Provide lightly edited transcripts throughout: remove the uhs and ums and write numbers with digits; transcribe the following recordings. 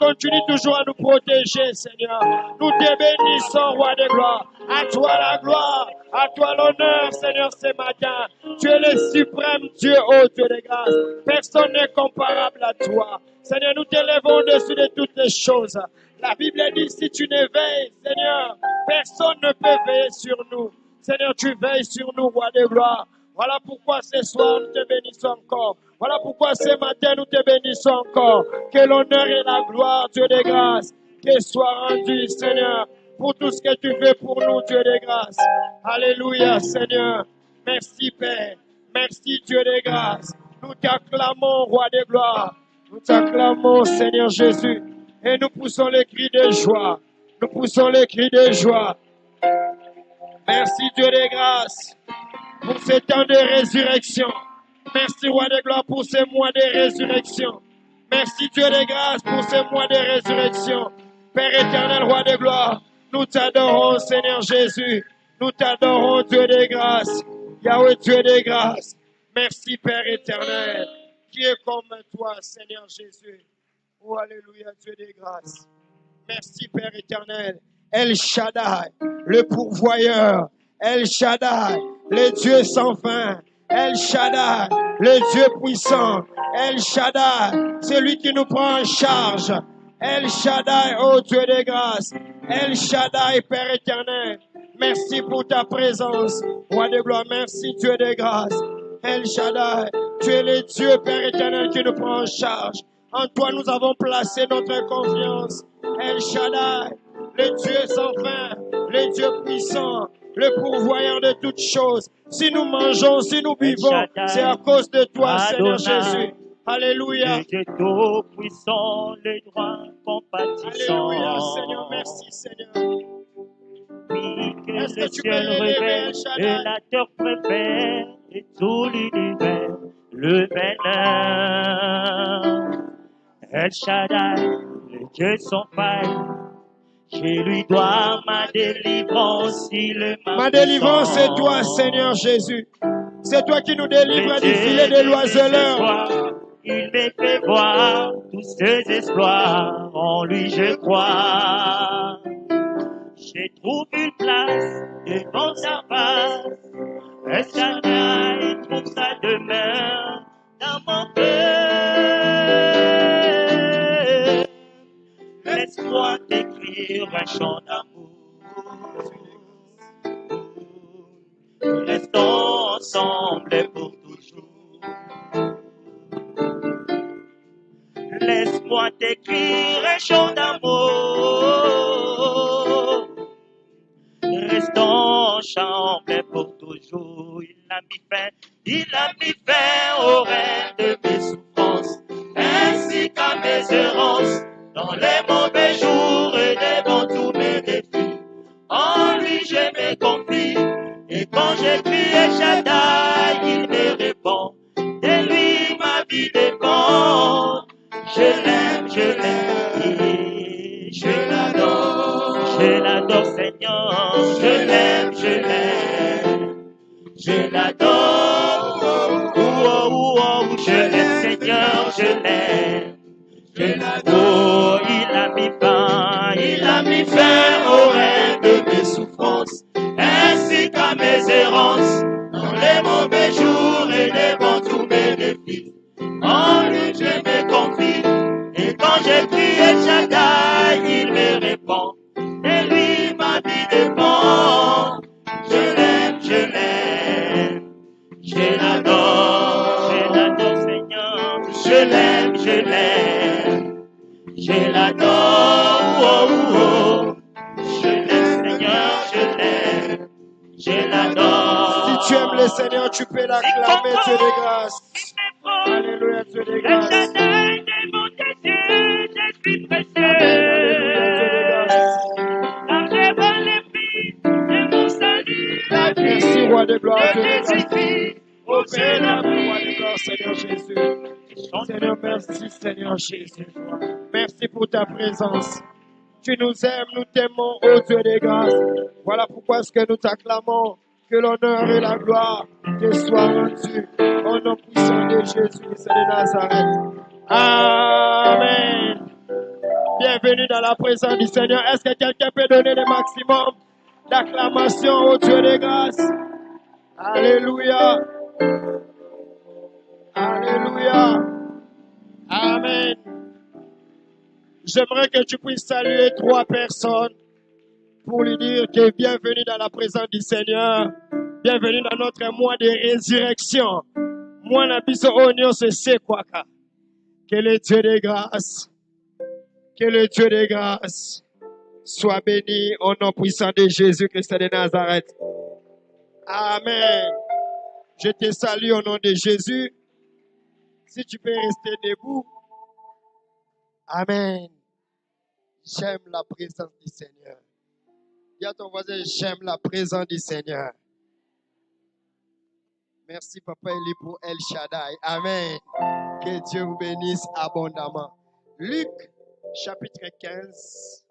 continue toujours à nous protéger, Seigneur. Nous te bénissons, Roi de gloire. À toi la gloire, à toi l'honneur, Seigneur, ce matin. Tu es le suprême Dieu, ô Dieu de grâce. Personne n'est comparable à toi. Seigneur, nous t'élèvons au-dessus de toutes les choses. La Bible dit, si tu ne veilles, Seigneur, personne ne peut veiller sur nous. Seigneur, tu veilles sur nous, Roi de gloire. Voilà pourquoi ce soir, nous te bénissons encore. Voilà pourquoi ce matin, nous te bénissons encore. Que l'honneur et la gloire, Dieu de grâce, te soient rendus, Seigneur, pour tout ce que tu fais pour nous, Dieu de grâce. Alléluia, Seigneur. Merci, Père. Merci, Dieu de grâce. Nous t'acclamons, Roi de gloire. Nous t'acclamons, Seigneur Jésus. Et nous poussons les cris de joie. Nous poussons les cris de joie. Merci, Dieu de grâce, pour ce temps de résurrection. Merci, Roi de gloire, pour ce mois de résurrection. Merci, Dieu de grâce, pour ce mois de résurrection. Père éternel, Roi de gloire, nous t'adorons, Seigneur Jésus. Nous t'adorons, Dieu de grâce. Yahweh, Dieu de grâce. Merci, Père éternel, qui est comme toi, Seigneur Jésus. Oh, alléluia, Dieu de grâce. Merci, Père éternel. El Shaddai, le pourvoyeur. El Shaddai, le Dieu sans fin. El Shaddai, le Dieu puissant. El Shaddai, celui qui nous prend en charge. El Shaddai, ô Dieu de grâce. El Shaddai, Père éternel. Merci pour ta présence, Roi de gloire. Merci, Dieu de grâce. El Shaddai, tu es le Dieu, Père éternel, qui nous prend en charge. En toi, nous avons placé notre confiance. El Shaddai, le Dieu sans fin, le Dieu puissant, le pourvoyeur de toutes choses. Si nous mangeons, si nous vivons, c'est à cause de toi, Seigneur Jésus. Alléluia. Le Dieu tout-puissant, le droit compatissant. Alléluia, Seigneur. Merci, Seigneur. Oui, que Est-ce le que tu peux ciel l'élever, révèle El et Shaddai? la terre préfère et tout l'univers le vénère. El Shaddai, le Dieu sans faille, je lui dois ma délivrance, il est Ma délivrance, c'est toi, Seigneur Jésus. C'est toi qui nous délivres du filet de l'oiseleur. Il me fait voir tous ses exploits, en lui je crois. J'ai trouvé une place devant sa face, El Shaddai trouve sa demeure dans mon cœur. Laisse-moi t'écrire un chant d'amour. Restons ensemble pour toujours. Laisse-moi t'écrire un chant d'amour. Restons ensemble pour toujours. Il a mis fin au règne de mes souffrances, ainsi qu'à mes errances, dans les mauvais jours et devant tous mes défis. En lui je me confie, et quand j'écris El Shaddai, il me répond. De lui ma vie dépend. Je l'aime, je l'adore Seigneur. Je l'aime, je l'adore. Je l'aime Seigneur, je l'aime. Oh, il a mis fin au règne de mes souffrances, ainsi qu'à mes errances, dans les mauvais jours et devant tous mes défis. En lui je me confie, et quand j'écris El Shaddai, il me répond. De lui ma vie dépend. Je l'aime, je l'adore Seigneur. Je l'aime, je l'adore. Je l'aime Seigneur, je l'adore. Si tu aimes le Seigneur, tu peux l'acclamer, Dieu de grâce. Alléluia, Dieu de grâce. El Shaddai de mon Dieu, je suis pressé. Alléluia, Dieu de grâce. Car je vois les prix de mon salut. Merci, Roi de gloire, Dieu de grâce. Au Au Père d'amour, Roi de gloire, Seigneur Jésus. Seigneur, merci, Seigneur Jésus. Merci pour ta présence. Tu nous aimes, nous t'aimons, ô Dieu de grâce. Voilà pourquoi est-ce que nous t'acclamons. Que l'honneur et la gloire te soient rendus au nom puissant de Jésus, de Nazareth. Amen. Bienvenue dans la présence du Seigneur. Est-ce que quelqu'un peut donner le maximum d'acclamation au Dieu des grâces? Alléluia. Alléluia. Amen. J'aimerais que tu puisses saluer 3 personnes pour lui dire que bienvenue dans la présence du Seigneur. Bienvenue dans notre mois de résurrection. Moi, la biso oignon, c'est quoi? Que le Dieu de grâce, que le Dieu de grâce soit béni au nom puissant de Jésus-Christ de Nazareth. Amen. Je te salue au nom de Jésus. Si tu peux rester debout. Amen. J'aime la présence du Seigneur. Dis à ton voisin, j'aime la présence du Seigneur. Merci, Papa Eli, pour El Shaddai. Amen. Que Dieu vous bénisse abondamment. Luc, chapitre 15.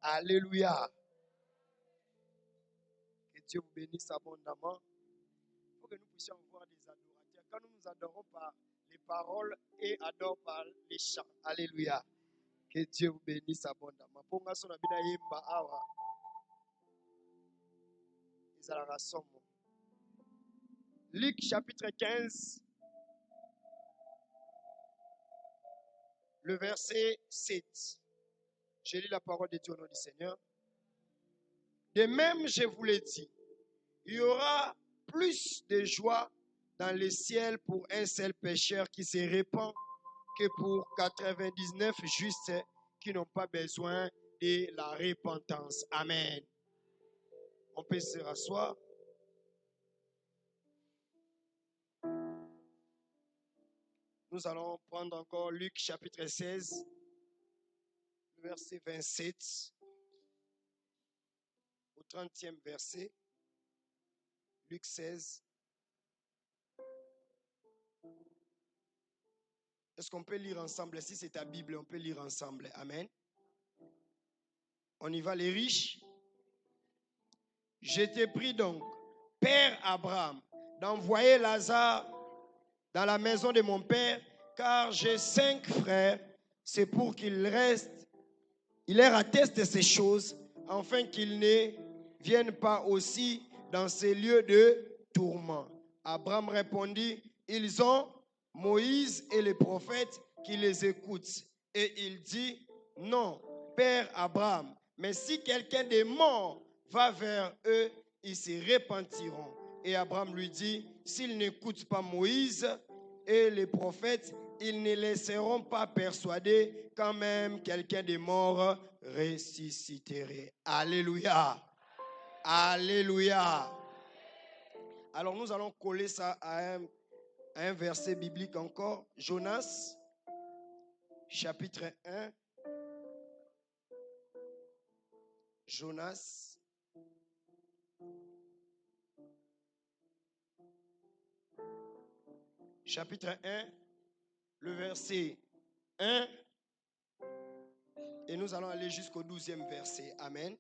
Alléluia. Que Dieu vous bénisse abondamment. Il faut que nous puissions voir des adorateurs. Quand nous nous adorons par les paroles et adorons par les chants. Alléluia. Que Dieu vous bénisse abondamment. Pour moi, son abina yemba awa. Isalara somo. Luc chapitre 15, le verset 7. Je lis la parole de Dieu au nom du Seigneur. De même, je vous l'ai dit, il y aura plus de joie dans le ciel pour un seul pécheur qui se répand que pour 99 justes qui n'ont pas besoin de la repentance. Amen. On peut se rasseoir. Nous allons prendre encore Luc chapitre 16, verset 27 au 30e verset. Luc 16. Est-ce qu'on peut lire ensemble? Si c'est ta Bible, on peut lire ensemble. Amen. On y va, les riches. Je t'ai pris donc, Père Abraham, d'envoyer Lazare dans la maison de mon père, car j'ai 5 frères. C'est pour qu'il reste, il leur atteste ces choses, afin qu'ils ne viennent pas aussi dans ces lieux de tourment. Abraham répondit, ils ont Moïse et les prophètes qui les écoutent. Et il dit, non, Père Abraham, mais si quelqu'un des morts va vers eux, ils se repentiront. Et Abraham lui dit, s'ils n'écoutent pas Moïse et les prophètes, ils ne les seront pas persuadés quand même quelqu'un des morts ressusciterait. Alléluia. Alléluia. Alors nous allons coller ça à un verset biblique encore. Jonas, chapitre 1. Jonas. Chapitre 1, le verset 1. Et nous allons aller jusqu'au 12e verset. Amen.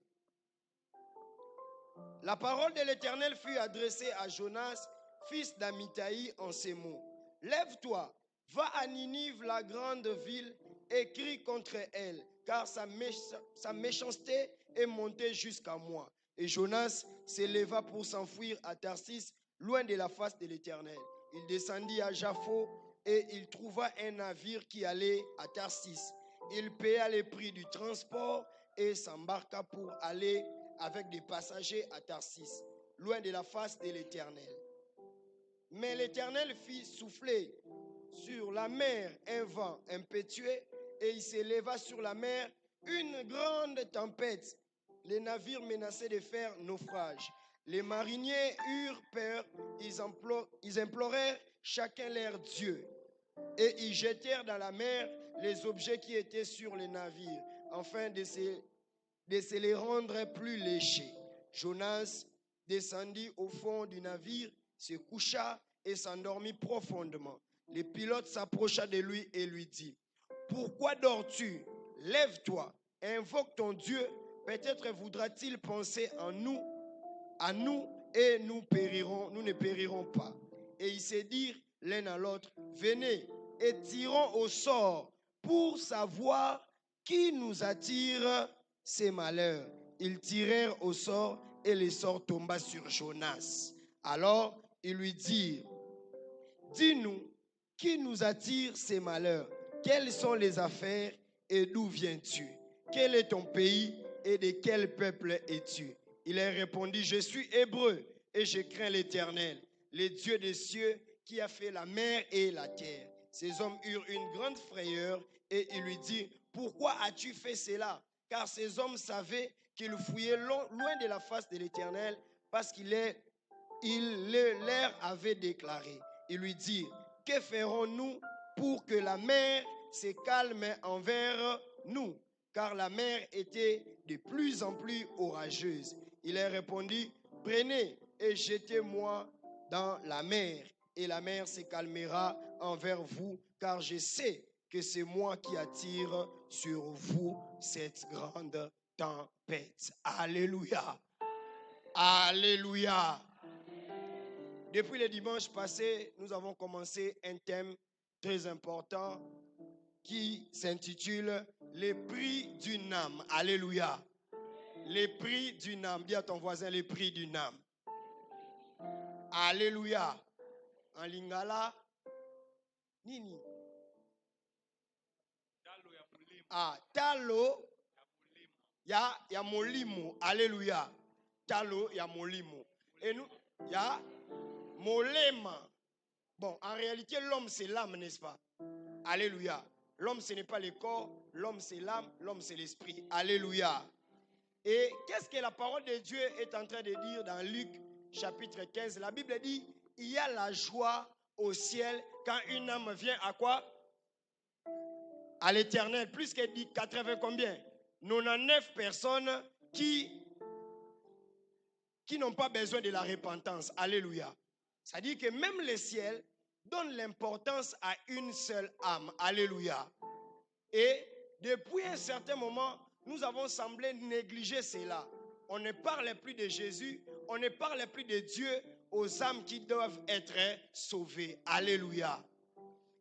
La parole de l'Éternel fut adressée à Jonas, fils d'Amithaï, en ces mots. Lève-toi, va à Ninive, la grande ville, et crie contre elle, car sa méchanceté est montée jusqu'à moi. Et Jonas s'éleva pour s'enfuir à Tarsis, loin de la face de l'Éternel. Il descendit à Jaffo et il trouva un navire qui allait à Tarsis. Il paya le prix du transport et s'embarqua pour aller avec des passagers à Tarsis, loin de la face de l'Éternel. Mais l'Éternel fit souffler sur la mer un vent impétueux et il s'éleva sur la mer une grande tempête. Les navires menaçaient de faire naufrage. Les mariniers eurent peur, ils implorèrent chacun leur Dieu et ils jetèrent dans la mer les objets qui étaient sur les navires, afin de se les rendre plus légers. Jonas descendit au fond du navire, se coucha et s'endormit profondément. Le pilote s'approcha de lui et lui dit, « Pourquoi dors-tu? Lève-toi, invoque ton Dieu, peut-être voudra-t-il penser à nous et nous ne périrons pas. » Et ils se dirent l'un à l'autre, « Venez et tirons au sort pour savoir qui nous attire ces malheurs. Ils tirèrent au sort et le sort tomba sur Jonas. Alors ils lui dirent, dis-nous, qui nous attire ces malheurs? Quelles sont les affaires et d'où viens-tu? Quel est ton pays et de quel peuple es-tu? Il leur répondit, je suis hébreu et je crains l'Éternel, le Dieu des cieux qui a fait la mer et la terre. Ces hommes eurent une grande frayeur et il lui dit, pourquoi as-tu fait cela? Car ces hommes savaient qu'ils fouillaient loin de la face de l'Éternel parce qu'il leur avait déclaré. Il lui dit, que ferons-nous pour que la mer se calme envers nous? Car la mer était de plus en plus orageuse. Il leur répondit, prenez et jetez-moi dans la mer, et la mer se calmera envers vous, car je sais que c'est moi qui attire sur vous cette grande tempête. Alléluia. Alléluia. Depuis le dimanche passé, nous avons commencé un thème très important qui s'intitule « Les prix d'une âme ». Alléluia. Les prix d'une âme. Dis à ton voisin, les prix d'une âme. Alléluia. En lingala, nini? Talo ya molimo. Alléluia. Talo ya molimo. Et nous, ya molema. Bon, en réalité, l'homme, c'est l'âme, n'est-ce pas? Alléluia. L'homme, ce n'est pas le corps. L'homme, c'est l'âme. L'homme, c'est l'esprit. Alléluia. Et qu'est-ce que la parole de Dieu est en train de dire dans Luc chapitre 15? La Bible dit, il y a la joie au ciel quand une âme vient à quoi? À l'Éternel. Plus qu'elle dit 80 combien? 99 personnes qui n'ont pas besoin de la repentance. Alléluia. Ça dit que même le ciel donne l'importance à une seule âme. Alléluia. Et depuis un certain moment, nous avons semblé négliger cela. On ne parle plus de Jésus, on ne parle plus de Dieu aux âmes qui doivent être sauvées. Alléluia.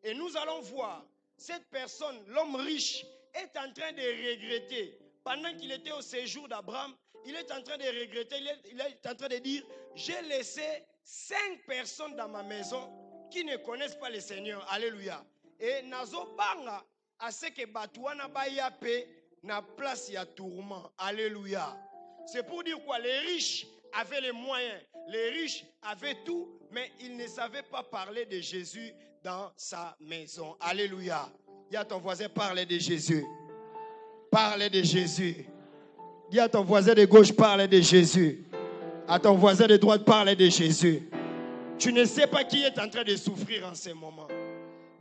Et nous allons voir, cette personne, l'homme riche, est en train de regretter. Pendant qu'il était au séjour d'Abraham, il est en train de regretter, il est en train de dire, j'ai laissé 5 personnes dans ma maison qui ne connaissent pas le Seigneur. Alléluia. Et nazo banga à ce que Batouana baya pe na place ya tourment. Alléluia. C'est pour dire quoi? Les riches avaient les moyens, les riches avaient tout, mais ils ne savaient pas parler de Jésus dans sa maison. Alléluia. Dis à ton voisin, parle de Jésus. Parle de Jésus. Dis à ton voisin de gauche, parle de Jésus. À ton voisin de droite, parle de Jésus. Tu ne sais pas qui est en train de souffrir en ce moment.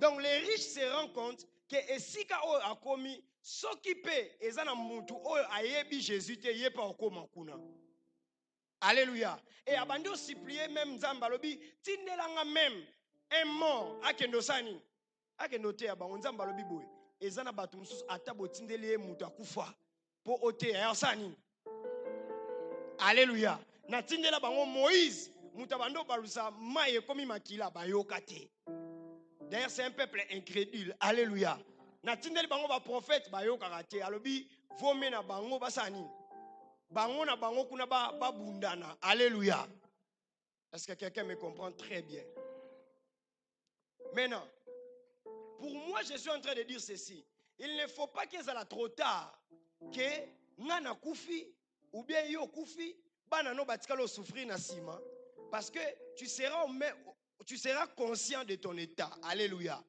Donc les riches se rendent compte que esika o akomi s'occuper ezana muntu o ayebi Jésus te yepa okoma kuna. Alléluia. Et abandi o supplier même Nzamba lobi tindelanga même un mort akendo sani. Akendo te abango Nzamba lobi boy. Ezana batu mususu atabo tindele mutu akufa po ote ya sani. Alléluia. Na tindela bango Moïse mutabando balusa maye komi makila bayoka te. D'ailleurs, c'est un peuple incrédule. Alléluia. Na tindeli bango ba prophète ba yo karate. Alobi vome na bango basani. Bango na bango kuna ba bundana. Alléluia. Est-ce que quelqu'un me comprend très bien? Maintenant, pour moi, je suis en train de dire ceci. Il ne faut pas qu'il y ait trop tard que ngana kufi ou bien yo kufi bana no batikalo souffrir na sima parce que tu seras conscient de ton état. Alléluia.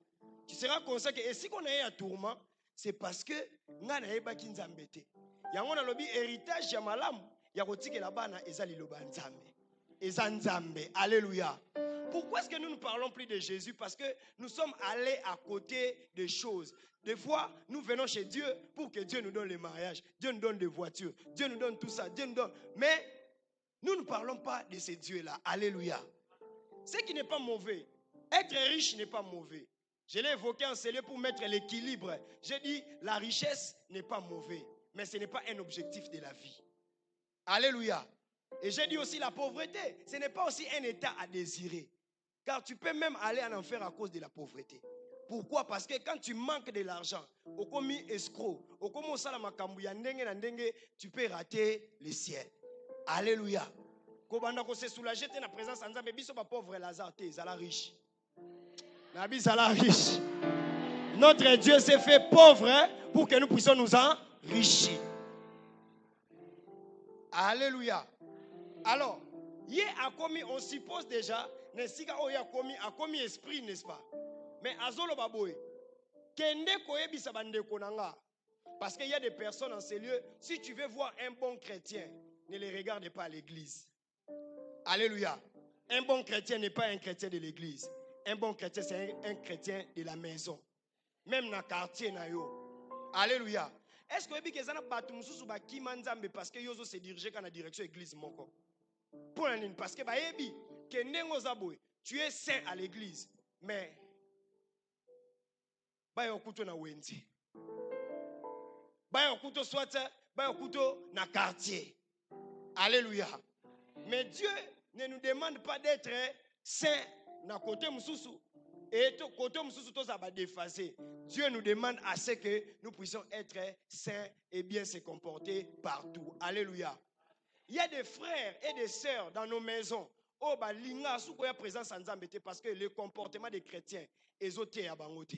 Tu seras conscient que si on a un tourment, c'est parce que nga na yeba ki nzambe te. Yango na lobi héritage ya malamu ya kotikela bana ezali loba nzambe. Eza nzambe. Alléluia. Pourquoi est-ce que nous ne parlons plus de Jésus? Parce que nous sommes allés à côté des choses. Des fois, nous venons chez Dieu pour que Dieu nous donne le mariage, Dieu nous donne des voitures, Dieu nous donne tout ça, Dieu nous donne. Mais nous ne parlons pas de ces dieux-là. Alléluia. Ce qui n'est pas mauvais. Être riche n'est pas mauvais. Je l'ai évoqué en célé pour mettre l'équilibre. J'ai dit, la richesse n'est pas mauvais, mais ce n'est pas un objectif de la vie. Alléluia. Et j'ai dit aussi la pauvreté, ce n'est pas aussi un état à désirer. Car tu peux même aller en enfer à cause de la pauvreté. Pourquoi? Parce que quand tu manques de l'argent, au commis escroc, au commis salamakambu ya ndenge na ndenge, tu peux rater le ciel. Alléluia. Kobanda ko se soulager te na présence en Nzambe biso ba pauvre Lazare te zala riche. Na bi zala riche. Notre Dieu s'est fait pauvre pour que nous puissions nous enrichir. Alléluia. Alors, yé a commis, on suppose déjà, a commis esprit, n'est-ce pas? Mais azolo baboy, kende koyebi sabande konanga. Parce qu'il y a des personnes en ces lieux, si tu veux voir un bon chrétien, ne les regarde pas à l'église. Alléluia. Un bon chrétien n'est pas un chrétien de l'église. Un bon chrétien, c'est un chrétien de la maison. Même dans le quartier. Alléluia. Est-ce que vous avez dit parce que vous se dirigez dans la direction de l'église? Parce que tu es saint à l'église. Mais soit na quartier. Alléluia. Mais Dieu ne nous demande pas d'être saint na côté mususu et côté mususu tous à déphasé. Dieu nous demande à ce que nous puissions être saints et bien se comporter partout. Alléluia. Il y a des frères et des sœurs dans nos maisons. Oh ba linga su koya présence en Nzambe parce que le comportement des chrétiens est à bangote.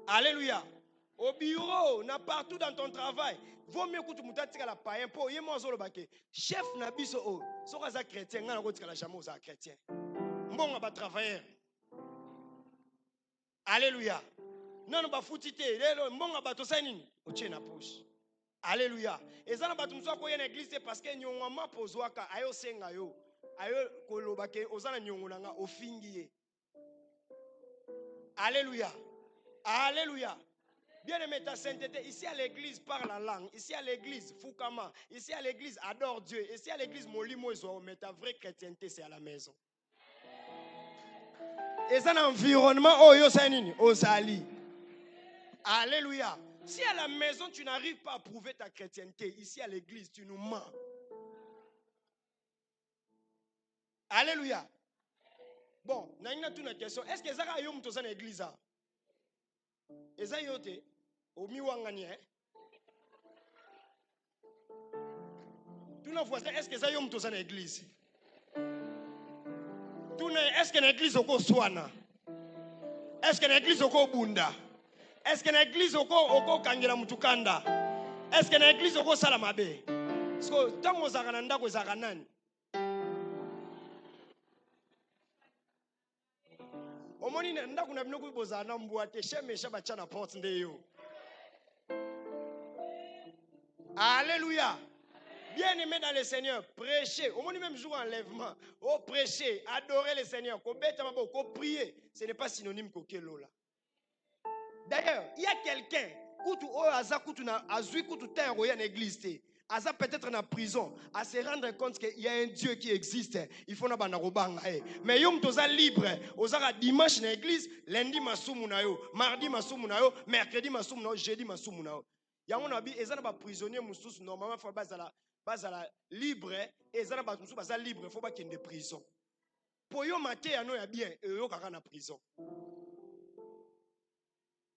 Alléluia. Au bureau, partout dans ton travail, vaut mieux que tu mutatira la païen pour y manger le baquet. Chef na biso o, so kaza chrétien, ngana ko tikala jamais aux chrétiens. Mbonga ba travailleur. Alléluia. Non ba futite, lelo mbonga ba tosa nini? Oche na push. Alléluia. Ezana ba tumso ko yena église parce que nyonga ma pozwaka ayo senga yo. Ayo kolobake ozana nyongo nanga ofingiye. Alléluia. Alléluia. Bien-aimé, ta sainteté, ici à l'église parle en langue, ici à l'église Fukama, ici à l'église adore Dieu, ici à l'église Molimo Ezo, mais ta vraie chrétienté c'est à la maison. Et c'est un environnement, oh yo sanini, oh sali. Alléluia. Si à la maison tu n'arrives pas à prouver ta chrétienté, ici à l'église tu nous mens. Alléluia. Bon, na ina tuna question, est-ce que Zara yom to sana église a? Eza yote omi wangani Tuna voisin, est-ce que ça yom to sana église? Tuna est-ce que na église oko swana? Est-ce que na église oko bunda? Est-ce que na église oko kangela mutukanda? Est-ce que na église oko sala mabe? Parce que tango zakana ndako zakanani. Omoni ndako na bino kuboza na mbwate sheme shaba chana porte ndeyo. Alléluia. Bien-aimé dans le Seigneur, prêchez. Au moins même jour enlèvement. Oh, prêchez, adorez le Seigneur. Prier. Ce n'est pas synonyme que là. D'ailleurs, il y a quelqu'un qui a église. Aza peut-être en prison, à se rendre compte qu'il y a un Dieu qui existe. Il faut mais yom toza libre. Ozara dimanche na église, lundi masumu na yo, mardi masumu na yo, mercredi masumu na yo, jeudi masumu na yo. Yango na bi ezana ba prisonnier mususu normalement faut bazala libre, ezana ba mususu bazala libre, faut pas qu'il y ait de prison. Pour yo maté ya no ya bien, yo kaka na prison.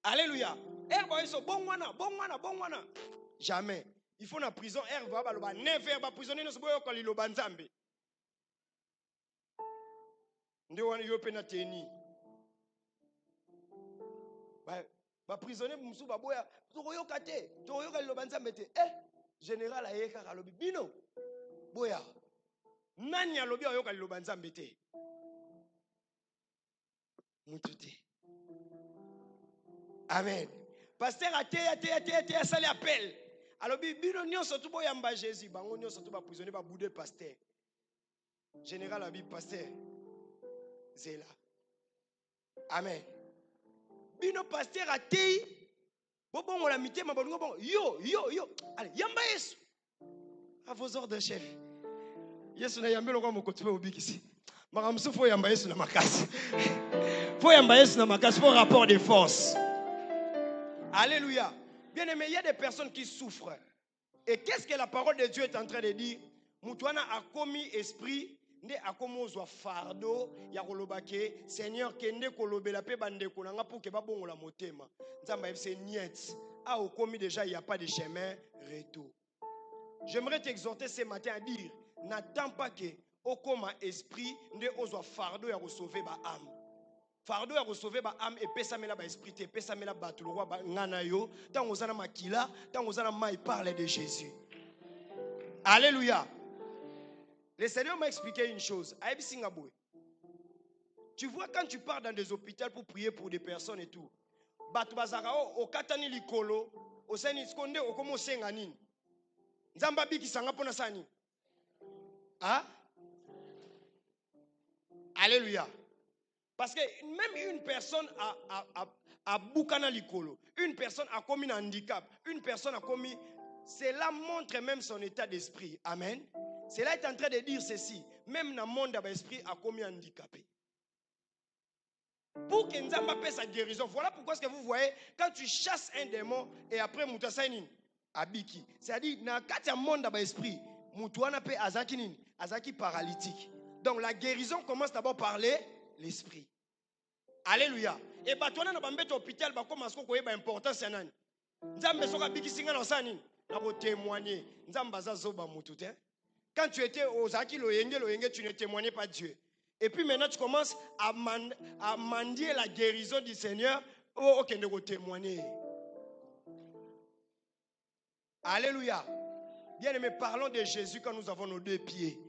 Alléluia. Bongwana. Jamais. Il faut na prison va baloba never ba prisonnier no soboyo ko liloba nzambe. Nde wana yo pe na teni. Ba prisonnier musu ba boya toyo kate, toyo ka liloba nzambe te. Général ayeka ka lobi bino. Boya. Nani alobi ayo ka liloba nzambe te. Mututi. Amen. Pasteur a sali appel. Alors, bino nyonso tu boyamba Jésus, bango nyonso tu ba prisonnier ba boudé pasteur. Général abi pasteur. Zela. Amen. Bino pasteur atei. Bon la mitema bon yo. Allez, yamba Yesu. À vos ordres chef. Yesu na yambe lokwa mokotupe obikisi. Makamsu fo yamba Yesu na makasi. Fo yamba Yesu na makasi pour rapport de force. Alléluia. Bien aimé, il y a des personnes qui souffrent. Et qu'est-ce que la parole de Dieu est en train de dire? Moutouana a commis esprit nde akomozwa fardo ya kolobake Seigneur kende kolobela pe bandeko nanga pour que babongola motema. Nzamba yebise niet. Ah, au commis déjà, il n'y a pas de chemin retour. J'aimerais t'exhorter ce matin à dire, n'attends pas que au coma esprit nde ozwa fardo ya sauver ba âme. Fardo ya sauver ba âme et pesa mela ba esprit te pesa mela ba tout le roi ba ngana yo tant ozana makila tant ozana mai parle de Jésus. Alléluia. Le Seigneur m'a expliqué une chose. Tu vois, quand tu pars dans des hôpitaux pour prier pour des personnes et tout, batu bazarao o katani likolo o seni skonde o komo senga nini nzamba biki sanga pona sani ah alléluia. Parce que même une personne a boukana likolo, une personne a commis un handicap, une personne a commis, cela montre même son état d'esprit. Amen. Cela est en train de dire ceci, même dans le monde d'esprit a commis un handicapé. Pour que Nzamba paie sa guérison. Voilà pourquoi est-ce que vous voyez, quand tu chasses un démon et après Moutasainin, Abiki, c'est-à-dire dans le monde d'esprit, Moutouana paie Azakinin, Azaki paralytique. Donc la guérison commence d'abord par l'esprit. Alléluia. Et batouana na bambete hôpital ba commence ko koyeba importance ya nani. Nzambe soka biki singa na sani na ko témoigner. Nzamba za zoba mutu te. Quand tu étais aux Aki loyenge, tu ne témoignais pas Dieu. Et puis maintenant, tu commences à mendier la guérison du Seigneur. Oh, ok, ne témoigner. Alléluia. Bien aimé, parlons de Jésus quand nous avons nos deux pieds.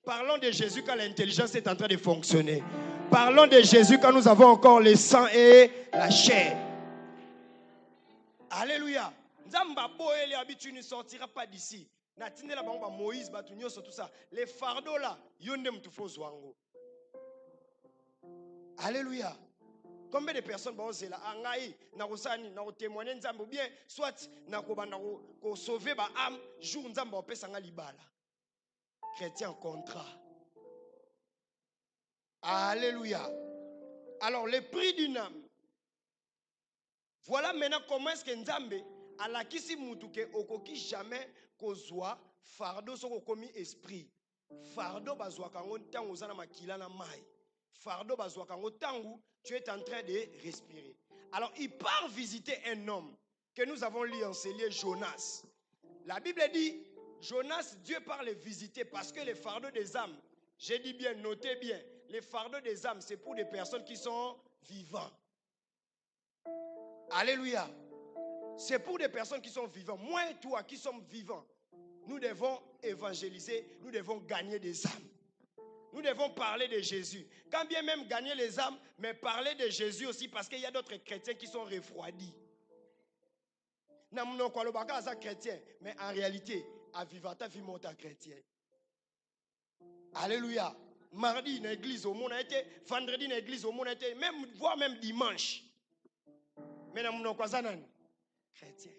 Parlons de Jésus quand l'intelligence est en train de fonctionner. Parlons de Jésus quand nous avons encore le sang et la chair. Alléluia. Nzamba boele habitu ne sortira pas d'ici. Natine la bamba Moïse batunyo sur tout ça. Les fardeaux là, yonde mtufo zwango. Alléluia. Combien de personnes vont se là angai na kosani na témoigner nzambe bien soit na ko banda ko sauver ba âme jour nzambe opesa nga libala. Chrétien contrat. Alléluia. Alors le prix d'une âme. Voilà maintenant comment est-ce que nzambe alakisi mutu ke okoki jamais kozwa fardeau soko komi esprit. Fardeau bazwa kango ntango ozana makila na mai. Fardeau bazwa kango tangu tu es en train de respirer. Alors il part visiter un homme que nous avons lu en Célier, Jonas. La Bible dit Jonas, Dieu part le visiter parce que les fardeaux des âmes, j'ai dit bien, notez bien, les fardeaux des âmes, c'est pour des personnes qui sont vivantes. Alléluia. C'est pour des personnes qui sont vivantes. Moi et toi qui sommes vivants, nous devons évangéliser, nous devons gagner des âmes. Nous devons parler de Jésus. Quand bien même gagner les âmes, mais parler de Jésus aussi parce qu'il y a d'autres chrétiens qui sont refroidis. Nous sommes chrétiens, mais en réalité, à vivata vimota chrétien. Alléluia. Mardi, dans l'église, au monde a été, vendredi, dans l'église, au monde a été, même, voire même dimanche. Mais nous sommes chrétiens.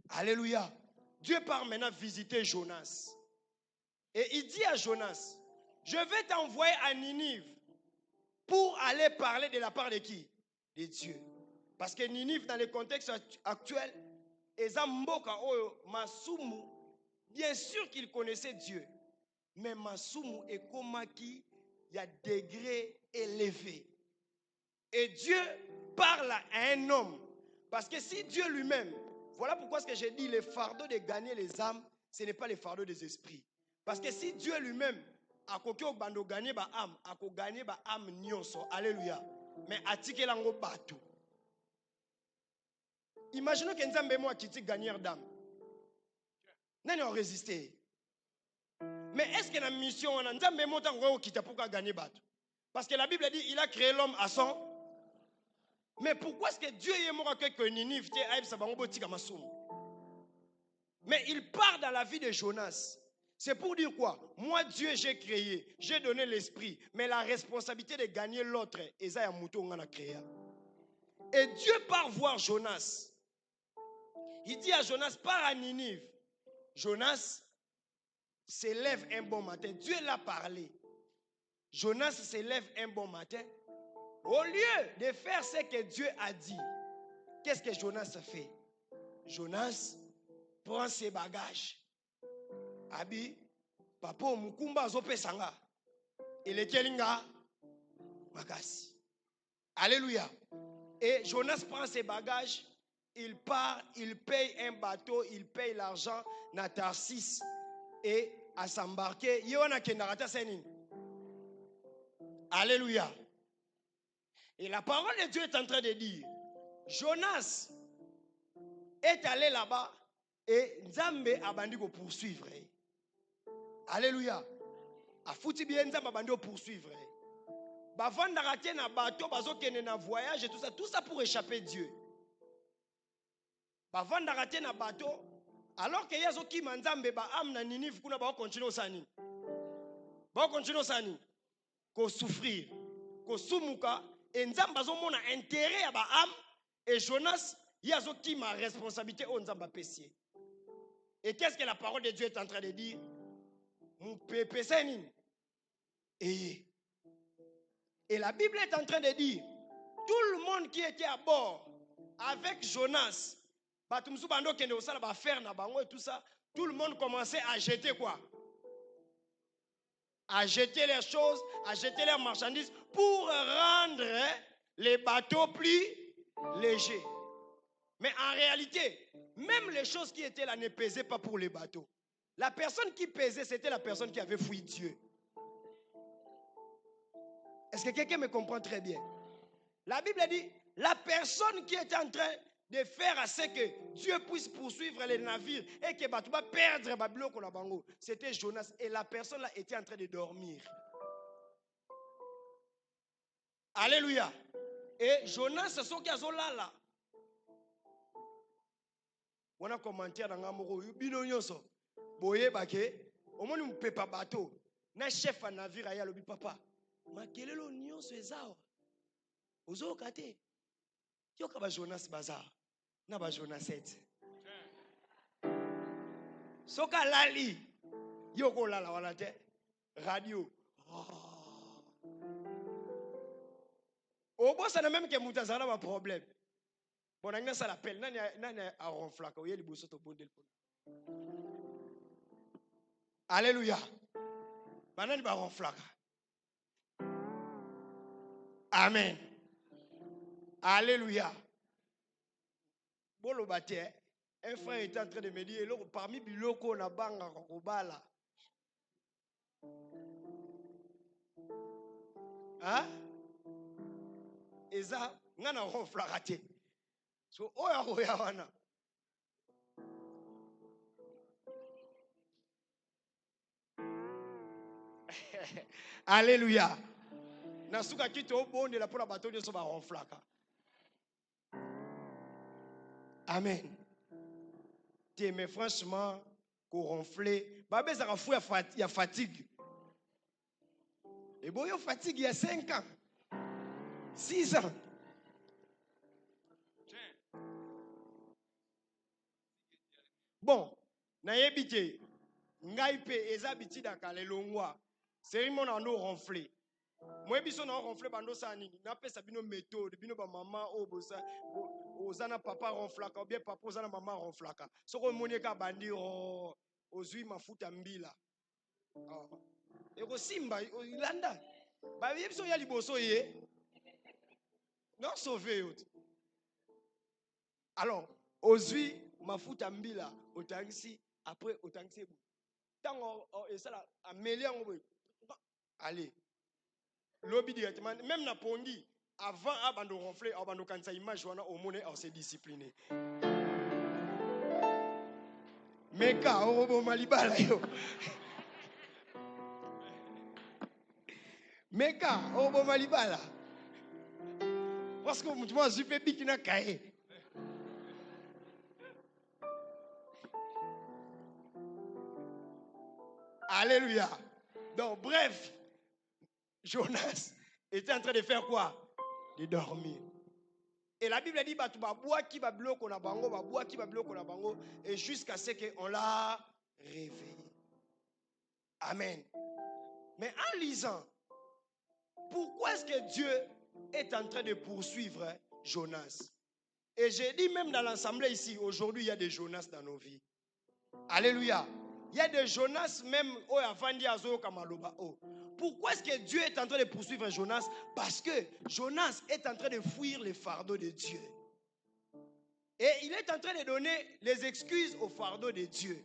Alléluia. Dieu part maintenant visiter Jonas. Et il dit à Jonas, je vais t'envoyer à Ninive pour aller parler de la part de qui? De Dieu. Parce que Ninive, dans le contexte actuel, Ezamboka Oyo Masumu, bien sûr qu'il connaissait Dieu. Mais Masumu est comme qui il y a degré élevé. Et Dieu parle à un homme. Parce que si Dieu lui-même, voilà pourquoi ce que j'ai dit, le fardeau de gagner les âmes, ce n'est pas le fardeau des esprits. Parce que si Dieu lui-même a gagné ba âme, a gagné ba âme nyonso, alléluia. Mais atike lango batu. Imaginons que Nzambe moi qui gagner d'âme. Nani a résisté. Mais est-ce que la mission on a Nzambe moi tango qui t'a pour gagner batu? Parce que la Bible dit il a créé l'homme à son. Mais pourquoi est-ce que Dieu est mort que Ninive te aïe sa bango botika masumu? Mais il part dans la vie de Jonas. C'est pour dire quoi? Moi, Dieu, j'ai créé, j'ai donné l'esprit, mais la responsabilité de gagner l'autre, et ça, on a créé. Et Dieu part voir Jonas. Il dit à Jonas, pars à Ninive. Jonas se lève un bon matin. Dieu l'a parlé. Jonas se lève un bon matin. Au lieu de faire ce que Dieu a dit, qu'est-ce que Jonas fait? Jonas prend ses bagages. Abi, Papa mukumba zope sanga. Il est kelinga makasi. Alléluia. Et Jonas prend ses bagages, il part, il paye un bateau, il paye l'argent na Tarsis et à s'embarquer. Yona kendarata senin. Alléluia. Et la parole de Dieu est en train de dire, Jonas est allé là-bas et Nzambe a bandi ko poursuivre. Alléluia. A fouti bien Nzambe a bandi ko poursuivre. Bavandaka te na bateau bazokende na voyage et tout ça pour échapper Dieu. Bavandaka te na bateau alors que yazoki Nzambe ba am na Ninive kuna ba continuer osani. Ba continuer osani. Ko souffrir, ko sumuka et Nzambe bazomona intérêt ya ba am et Jonas yazoki ma responsabilité au Nzambe pessier. Et qu'est-ce que la parole de Dieu est en train de dire? Mon pépé senin. Et la Bible est en train de dire, tout le monde qui était à bord avec Jonas, tout le monde commençait à jeter quoi? À jeter les choses, à jeter leurs marchandises pour rendre les bateaux plus légers. Mais en réalité, même les choses qui étaient là ne pesaient pas pour les bateaux. La personne qui pesait, c'était la personne qui avait fui Dieu. Est-ce que quelqu'un me comprend très bien? La Bible dit, la personne qui était en train de faire à ce que Dieu puisse poursuivre les navires et que Batouba perdre Babylone, c'était Jonas. Et la personne là était en train de dormir. Alléluia. Et Jonas, c'est ce qui a là. On a commenté dans Gamoro, Binonyoso, Boye Bake, au moins on ne peut pas bateau. Na chef à navire à l'obi papa. Ma quel est l'oignon ce zao? Ozo kate. Yo kaba Jonas bazar. Na ba Jonas 7. Soka lali. Yo ko lala wala te. Radio. Au bout ça n'a même que Moutazara a un problème. Bon, on a ça l'appelle. Nani a ronflaka. Oye li bosso to bondel. Alléluia. Banani ba ronflaka. Amen. Alléluia. Bolo bate, un frère était en train de me dire, parmi biloko na banga kokobala. Hein? Eza ngana ronflaka. So oya wana. Alléluia. Nasuka kito bonde la pour la bateau de soba ronflaka. Amen. Mais franchement, qu'on ronfler, babé ça fou il y a fatigue. Et bon, il y a fatigue il y a 5 ans. 6 ans. Bon, naïbité, ngaïpe, ezabiti dakale longwa. C'est mon ando ronfler. Moi, biso na ronfler bando sani. Na pe sabino méthode, bino ba maman o bosa, ozana papa ronflaka, ou bien papa ozana maman ronflaka. Soko monieka bandi o ozui mafuta mbila. Eko simba ilanda. Ba biso ya liboso ye. Non sauver autre. Alors, ozui mafuta mbila otangisi après otangisi. Tango et ça là améliore ngobe. Allez. Lobby directement même na pondi avant abando ronfler abando kansa image wana au monde on s'est discipliné. Meka obo malibala yo. Meka obo malibala. Parce que tu m'as super big na kae. Alléluia. Donc bref, Jonas était en train de faire quoi? De dormir. Et la Bible dit et jusqu'à ce qu'on l'a réveillé. Amen. Mais en lisant, pourquoi est-ce que Dieu est en train de poursuivre Jonas? Et j'ai dit même dans l'assemblée ici, aujourd'hui il y a des Jonas dans nos vies. Alléluia. Il y a des Jonas même au Avandi Azo Kamaloba. Pourquoi est-ce que Dieu est en train de poursuivre Jonas? Parce que Jonas est en train de fuir les fardeaux de Dieu. Et il est en train de donner les excuses au fardeau de Dieu.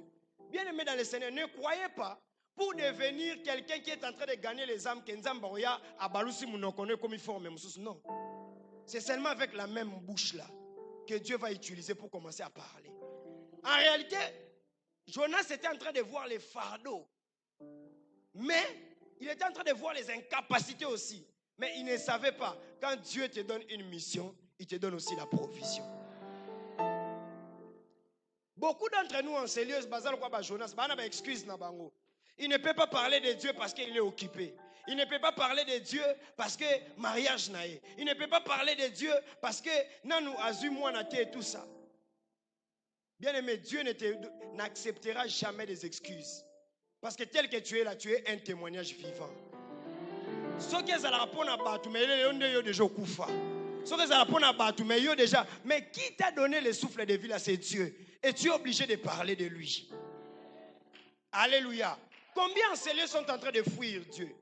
Bien aimé dans le Seigneur, ne croyez pas pour devenir quelqu'un qui est en train de gagner les âmes que Nzambaoya a balusi munokone comme il faut même. Non. C'est seulement avec la même bouche là que Dieu va utiliser pour commencer à parler. En réalité, Jonas était en train de voir les fardeaux. Mais il était en train de voir les incapacités aussi. Mais il ne savait pas. Quand Dieu te donne une mission, il te donne aussi la provision. Beaucoup d'entre nous en sérieux, Jonas, excuse na bango. Il ne peut pas parler de Dieu parce qu'il est occupé. Il ne peut pas parler de Dieu parce que mariage naé. Il ne peut pas parler de Dieu parce que nanou azumwa nate et tout ça. Bien aimé, Dieu n'acceptera jamais des excuses. Parce que tel que tu es là, tu es un témoignage vivant. Ce qui est à la rapport à Batou, mais il est déjà kufa. Ce qui est à la rapport à Batou, mais il est déjà. Mais qui t'a donné le souffle de vie là, c'est Dieu. Et tu es obligé de parler de lui. Alléluia. Combien de ceux sont en train de fuir Dieu?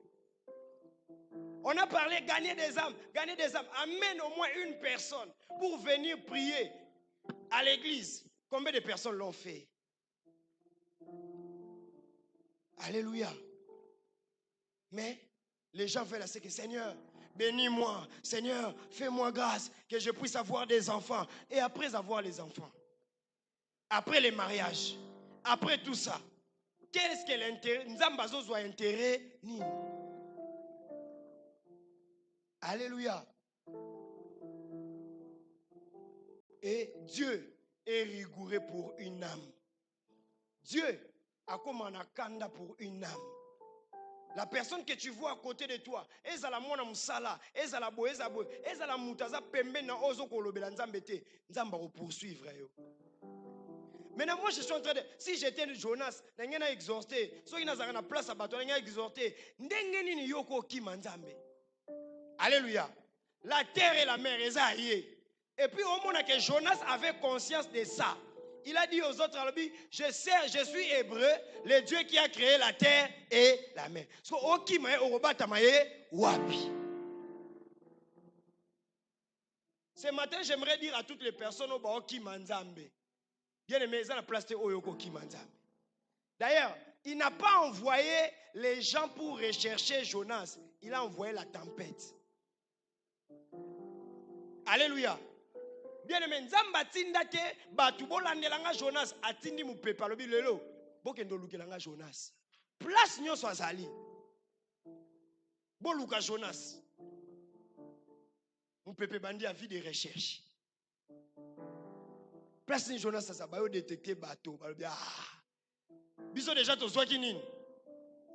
On a parlé gagner des âmes. Gagner des âmes. Amène au moins une personne pour venir prier à l'église. Combien de personnes l'ont fait? Alléluia. Mais les gens veulent assez que Seigneur, bénis-moi. Seigneur, fais-moi grâce que je puisse avoir des enfants. Et après avoir les enfants, après les mariages, après tout ça, qu'est-ce que l'intérêt? Nzambazo soit intérêt ni. Alléluia. Et Dieu est rigoureux pour une âme. Dieu a comme un akanda pour une âme. La personne que tu vois à côté de toi, ezala mwana musala, ezala bo, ezala mutaza pembe na ozo kolobela nzambete, nzamba ko poursuivre yo. Maintenant moi je suis en train de, si j'étais Jonas, n'engena exhorter, so ina zanga na place à bato n'engena exhorter, ndengeni ni yoko kima nzambe. Alléluia. La terre et la mer ezaye. Et puis au moment que Jonas avait conscience de ça, il a dit aux autres, je suis hébreu, le Dieu qui a créé la terre et la mer. Ce matin, j'aimerais dire à toutes les personnes qui manzambe. Bien aimé, ça la place de Oyoko qui manzambe. D'ailleurs, il n'a pas envoyé les gens pour rechercher Jonas, il a envoyé la tempête. Alléluia. Bien aimé, Nzamba tinda ke batu bolandelanga Jonas atindi mupepa lobi lelo bokendo lukelanga Jonas. Place nyonso azali. Boluka Jonas. Mupepe bandi a vie de recherche. Place ni Jonas ça ba yo détecter bateau balobi biso déjà to zwaki nini?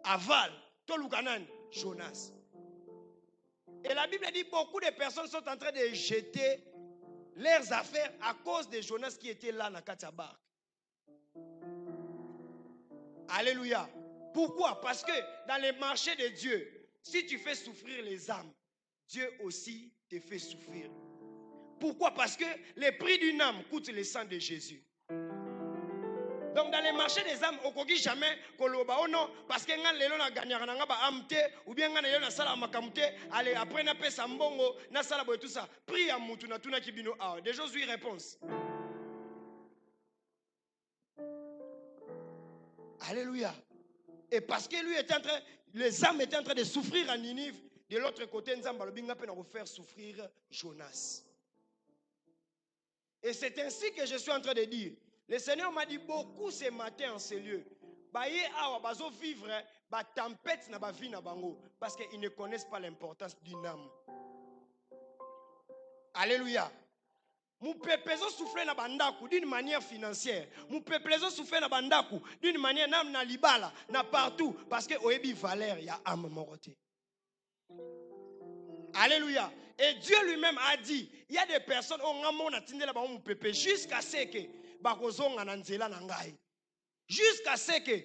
Aval, to lukanani Jonas. Et la Bible dit beaucoup de personnes sont en train de jeter leurs affaires à cause de Jonas qui était là dans la barque. Alléluia. Pourquoi? Parce que dans les marchés de Dieu, si tu fais souffrir les âmes, Dieu aussi te fait souffrir. Pourquoi? Parce que le prix d'une âme coûte le sang de Jésus. Donc dans les marchés des âmes, on ne dit jamais koloba oh non parce que ngan lelo na gagner na ba amte ou bien ngan lelo na sala makamte allez après na pesa mbongo na sala boy tout ça. Prie à mutu na tuna kibino ah des Josué réponse. Alléluia. Et parce que lui était en train, les âmes étaient en train de souffrir à Ninive, de l'autre côté Nzamba lobinga pe na faire souffrir Jonas. Et c'est ainsi que je suis en train de dire. Le Seigneur m'a dit beaucoup ce matin en ces lieux. Baye awa bazo vivre ba tempête na ba vie na bango parce qu'ils ne connaissent pas l'importance d'une âme. Alléluia. Mon peuple souffle na bandaku d'une manière financière. Mon peuple souffle na bandaku d'une manière nam na libala na partout parce que oebi valeur ya âme moroté. Alléluia. Et Dieu lui-même a dit, il y a des personnes on a mon atteindre là-bas mon peuple jusqu'à ce que bakozonga na nzela na ngai. Jusqu'à ce que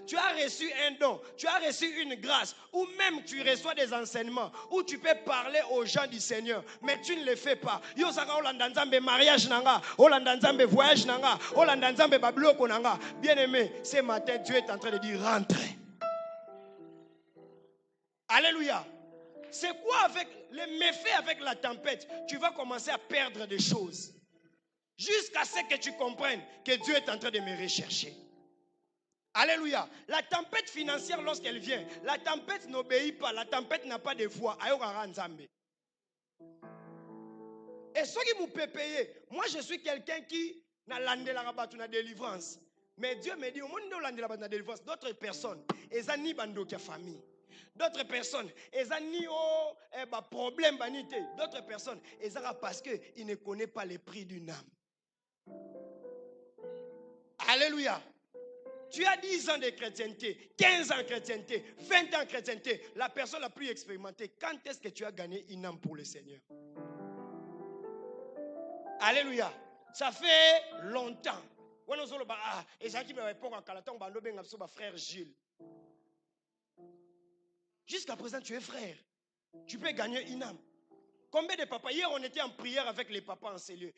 tu as reçu un don, tu as reçu une grâce, ou même tu reçois des enseignements, où tu peux parler aux gens du Seigneur, mais tu ne le fais pas. Mariage nanga, voyage nanga, bien aimé, ce matin Dieu est en train de dire rentrez. Alléluia. C'est quoi avec les méfaits avec la tempête? Tu vas commencer à perdre des choses. Jusqu'à ce que tu comprennes que Dieu est en train de me rechercher. Alléluia. La tempête financière, lorsqu'elle vient, la tempête n'obéit pas. La tempête n'a pas de voix. Et ceux qui m'ont payer, moi je suis quelqu'un qui n'a la délivrance. Mais Dieu me dit, au monde de la délivrance, d'autres personnes, elles ont ni bando qui famille. D'autres personnes, elles ont ni problème. D'autres personnes, elles ont parce qu'ils ne connaissent pas le prix d'une âme. Alléluia. Tu as 10 ans de chrétienté, 15 ans de chrétienté, 20 ans de chrétienté. La personne la plus expérimentée, quand est-ce que tu as gagné une âme pour le Seigneur? Alléluia. Ça fait longtemps. Frère Gilles. Jusqu'à présent, tu es frère. Tu peux gagner une âme. Combien de papas, hier on était en prière avec les papas en ces lieux.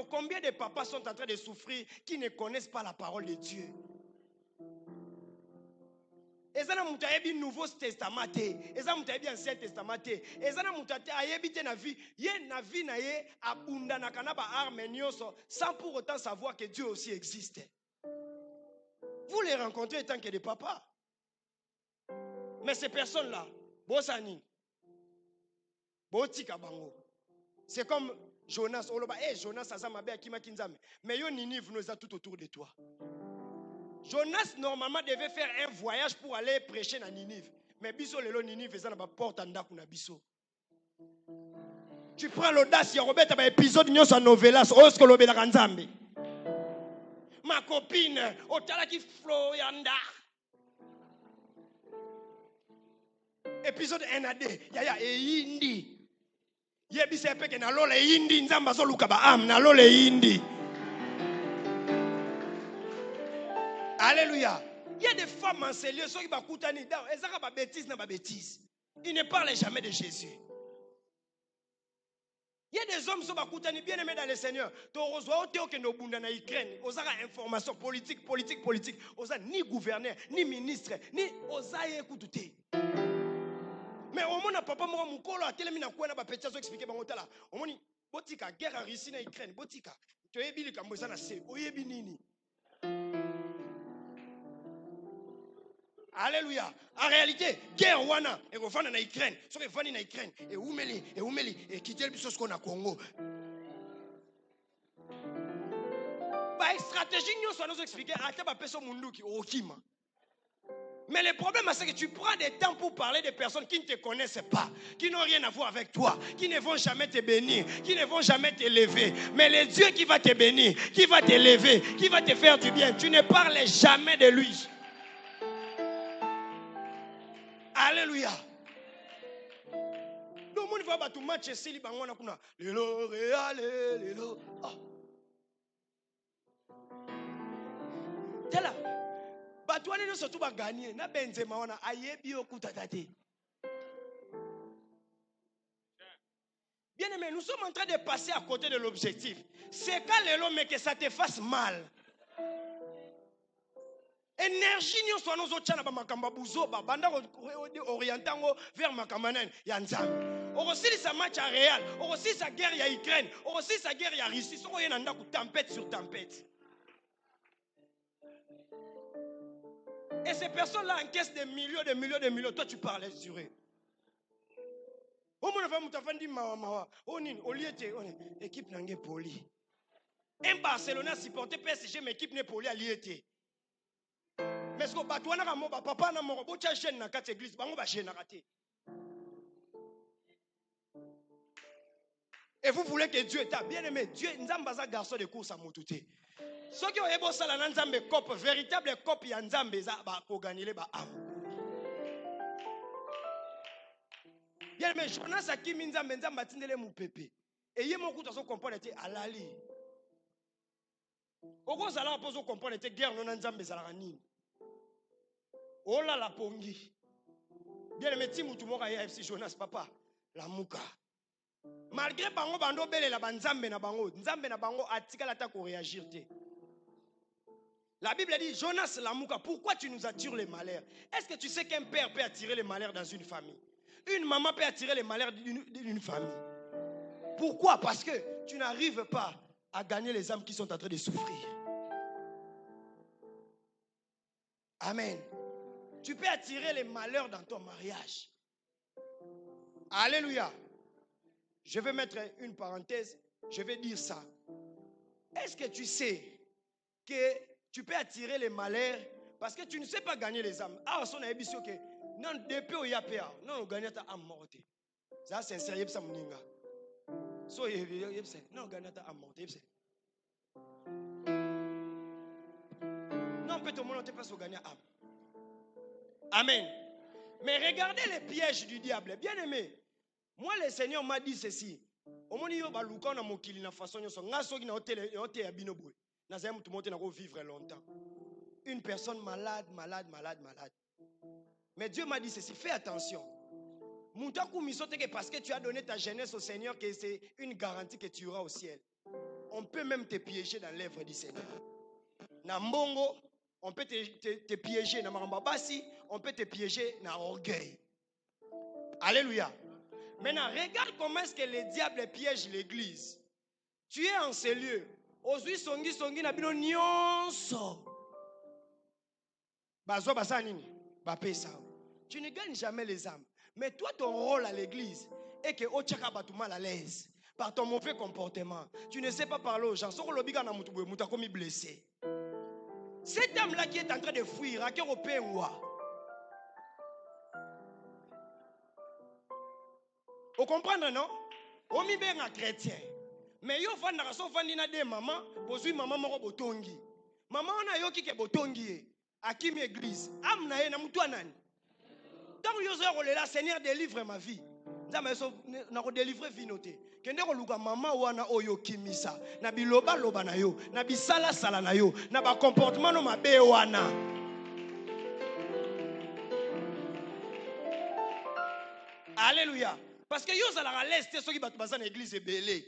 Combien de papas sont en train de souffrir qui ne connaissent pas la parole de Dieu? Ezana mutu ayebi Nouveau Testament te, ezana mutu ayebi Ancien Testament te, ezana mutu ayebi te na vie, na vie na ye abunda na kana ba arme nyonso sans pour autant savoir que Dieu aussi existe. Vous les rencontrez étant que des papas. Mais ces personnes-là, bosani, botika bango. C'est comme Jonas, oloba, Jonas azamabe akima kinzame. Mais yo Ninive nous a tout autour de toi. Jonas normalement devait faire un voyage pour aller prêcher à Ninive. Mais biso lelo Ninive eza na ba porte ndaku na biso. Tu prends l'audace ya Robert ba épisode nyonso novelas osko lobela kanzambe. Ma copine otala ki flow yanda. Épisode 1 à 2 yaya eyindi. Yebise peke na lole yindi nzamba zo luka ba am na lole yindi. Alléluia. Il y a des femmes en ces lieux, ceux qui bakutani dans, elles ont des bêtises, na bêtises. Ils ne parlent jamais de Jésus. Il y a des hommes qui sont bakutani bien aimés dans le Seigneur. Tu reçois au que nos bunda na Ukraine, aux informations politiques, aux ni gouverneur, ni ministre, ni aux écouter. Mais au moins papa moi mon colo a tellement na quoi na ba petit expliquer bango tala. Au moins botika guerre en Russie na Ukraine, botika. Tu yebi likambo za na se, oyebi nini? Alléluia. En réalité, guerre wana et revendre en Ukraine, so que vendre en Ukraine et oumeli et quitter le biso ce qu'on a Congo. Ba stratégie nous soit nous expliquer ata ba peso munduki okima. Mais le problème c'est que tu prends des temps pour parler de personnes qui ne te connaissent pas, qui n'ont rien à voir avec toi, qui ne vont jamais te bénir, qui ne vont jamais t'élever. Mais le Dieu qui va te bénir, qui va t'élever, qui va te faire du bien, tu ne parles jamais de lui. Alléluia. Le monde va battre match et s'il bangona kuna. Lelo Real lelo. Tela. Batouane no surtout ba gagner na Benzema wana ayebi okutatati. Bien aimé, nous sommes en train de passer à côté de l'objectif. C'est quand lelo mais que ça te fasse mal. Énergie nous soit nous autres na ba makamba buzo ba banda orientango vers makamanen ya nzambe. Aussi sa match à Real, aussi sa guerre ya Ukraine, aussi sa guerre ya Russie, soko yena ndaku tempête sur tempête. Et ces personnes-là encaissent des millions. Toi, tu parles sur eux. Au moins, on dit mawa. On est équipe n'engage poli. Un Barcelona supporter PSG, mais équipe n'est poli à liété. Mais ce que Batouana a moba papa na moro bocha chaîne na quatre églises, bango ba chaîne na raté. Et vous voulez que Dieu t'a bien aimé. Dieu nzambaza garçon de course à motuté. Ceux qui ont ebo sala na nzambe cop véritable cop ya nzambe za ba ko gagner ba am. Bien aimé Jonas akimi nzambe nzamba tindele mu pepe. Et yé mon coup de son comprendre était alali. Oko zala pozo comprendre te guerre non nzambe zala nini. Ola la pongi. Bien aimé ti mutu moka ya FC Jonas papa la muka. Malgré bango bando bele la banzambe na bango, nzambe na bango atikala ta ko réagir te. La Bible dit Jonas la muka, pourquoi tu nous attires les malheurs? Est-ce que tu sais qu'un père peut attirer les malheurs dans une famille? Une maman peut attirer les malheurs d'une famille. Pourquoi? Parce que tu n'arrives pas à gagner les âmes qui sont en train de souffrir. Amen. Tu peux attirer les malheurs dans ton mariage. Alléluia. Je vais mettre une parenthèse. Je vais dire ça. Est-ce que tu sais que tu peux attirer les malheurs parce que tu ne sais pas gagner les âmes? Ah, son émission que non depuis au yapéa, non gagner ta âme morte. Ça c'est sérieux ça moninga. So non gagner ta âme morte. Non peut-être mon pas au gagner âme. Amen. Mais regardez les pièges du diable. Bien aimé, moi le Seigneur m'a dit ceci. Omoni yo baluka na mokili na façon nyonso nga soki na hotel ya bino boy. Na za mutu monte na ko vivre longtemps. Une personne malade. Mais Dieu m'a dit ceci, fais attention. Moutakou misote que parce que tu as donné ta jeunesse au Seigneur que c'est une garantie que tu auras au ciel. On peut même te piéger dans l'œuvre du Seigneur. Na mbongo, on peut te piéger na marambabasi, on peut te piéger na orgueil. Alléluia. Maintenant, regarde comment est-ce que le diable piège l'église. Tu es en ces lieux. Ozui songi na bino nyonso. Bazo basa nini? Bapesa. Tu ne gagnes jamais les âmes. Mais toi, ton rôle à l'église est que ochaka batu mal à l'aise par ton mauvais comportement. Tu ne sais pas parler aux gens. Soko lobiga na mutu muta komi blessé. Cette âme-là qui est en train de fuir, à quel repère? Vous comprenez, non? On mi ben un chrétien. Mais yo fanda so fandi na de maman, bozui maman moko botongi. Maman ona yo ki ke botongi a kimi église. Am na ye na mutu anani. Tant yo zo rolela Seigneur délivre ma vie. Nzamba so na ko délivrer vie noté. Kende ko luka maman wana oyo kimisa. Na biloba loba na yo, na bisala sala na yo, na ba comportement no mabe wana. Alléluia. Parce que yo za la leste soki batu baza na église belé.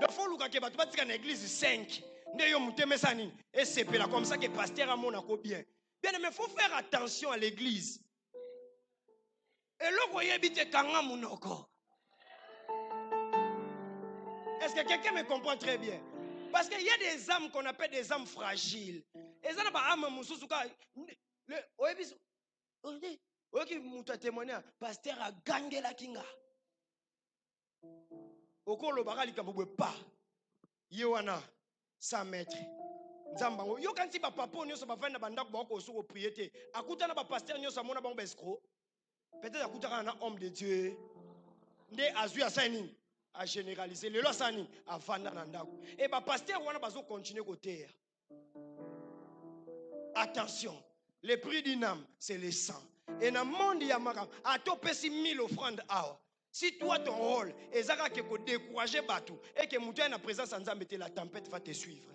Donc faut luka ke batu batika na église 5. Nde yo mutemesa nini? Et c'est comme ça que pasteur amona ko bien. Bien mais faut faire attention à l'église. Et là, vous voyez, est-ce que quelqu'un me comprend très bien? Parce qu'il y a des âmes qu'on appelle des âmes fragiles. Et ça n'a pas âme moussousouka. Pasteur a gagné la kinga. Okolo bakali kaboué pas. Yewana 100 mètres. Nzambango. Yo quand si papa nyoso ba fanda bandako ba ko soko prier. Akuta na ba pasteur nyoso mona ba escroc. Peut-être akuta na homme de Dieu. Nde azui a sani a généraliser le lo sani a fanda na ndako. Et ba pasteur wana bazo continuer côté. Attention, le prix d'une âme c'est le sang. Et dans le monde il y a maka a topesi 1000 offrandes awa. Si toi ton rôle est de décourager Batu et que tu es en présence en Nzambe, la tempête va te suivre.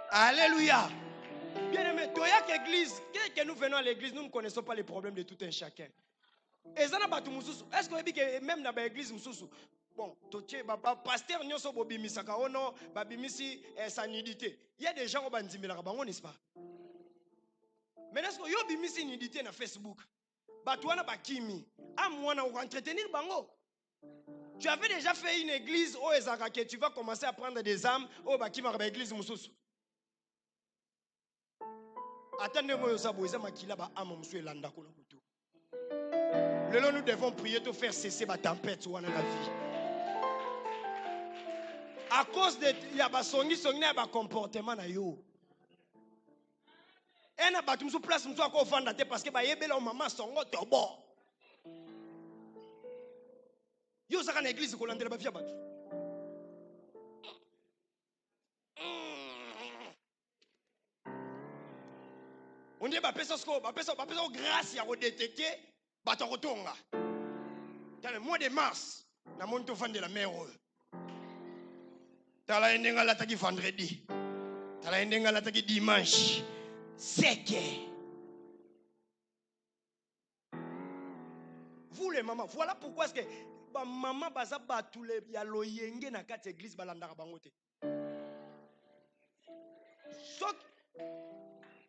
Alléluia. Bien aimé, toi l'église, que nous venons à l'église, nous ne connaissons pas les problèmes de tout un chacun. Et ça n'a pas tout mususu. Est-ce que vous que même dans l'église mususu, bon, pasteur nyonso bobimisaka ono, babimisi sa nudité. Il y a des gens qui ont dit n'est-ce pas? Mais est-ce que yo bimisi nudité na Facebook? Batouana bakimi. Amouana ou entretenir bango. Tu avais déjà fait une église au Ezakake, tu vas commencer à prendre des âmes au bakima ba église mususu. Attendez-moi yo sabo eza makila ba âme musu elanda ko na mutu. Lelo nous devons prier pour faire cesser la tempête ou dans la vie. À cause de ya ba songi na ba comportement na yo. Et na ba tumsu place musu ko vanda te parce que ba yebela o maman songo tobo. Yo saka na église ko landela ba fia batu. On dit ba pesa grâce ya ko détecter bata kotonga. Dans le mois de mars, na monto vendre la mer. Tala endenga lataki vendredi. Tala endenga lataki dimanche. C'est que vous les mamans, voilà pourquoi est-ce que maman baza batule ya loyenge na kati église balandaka bango te.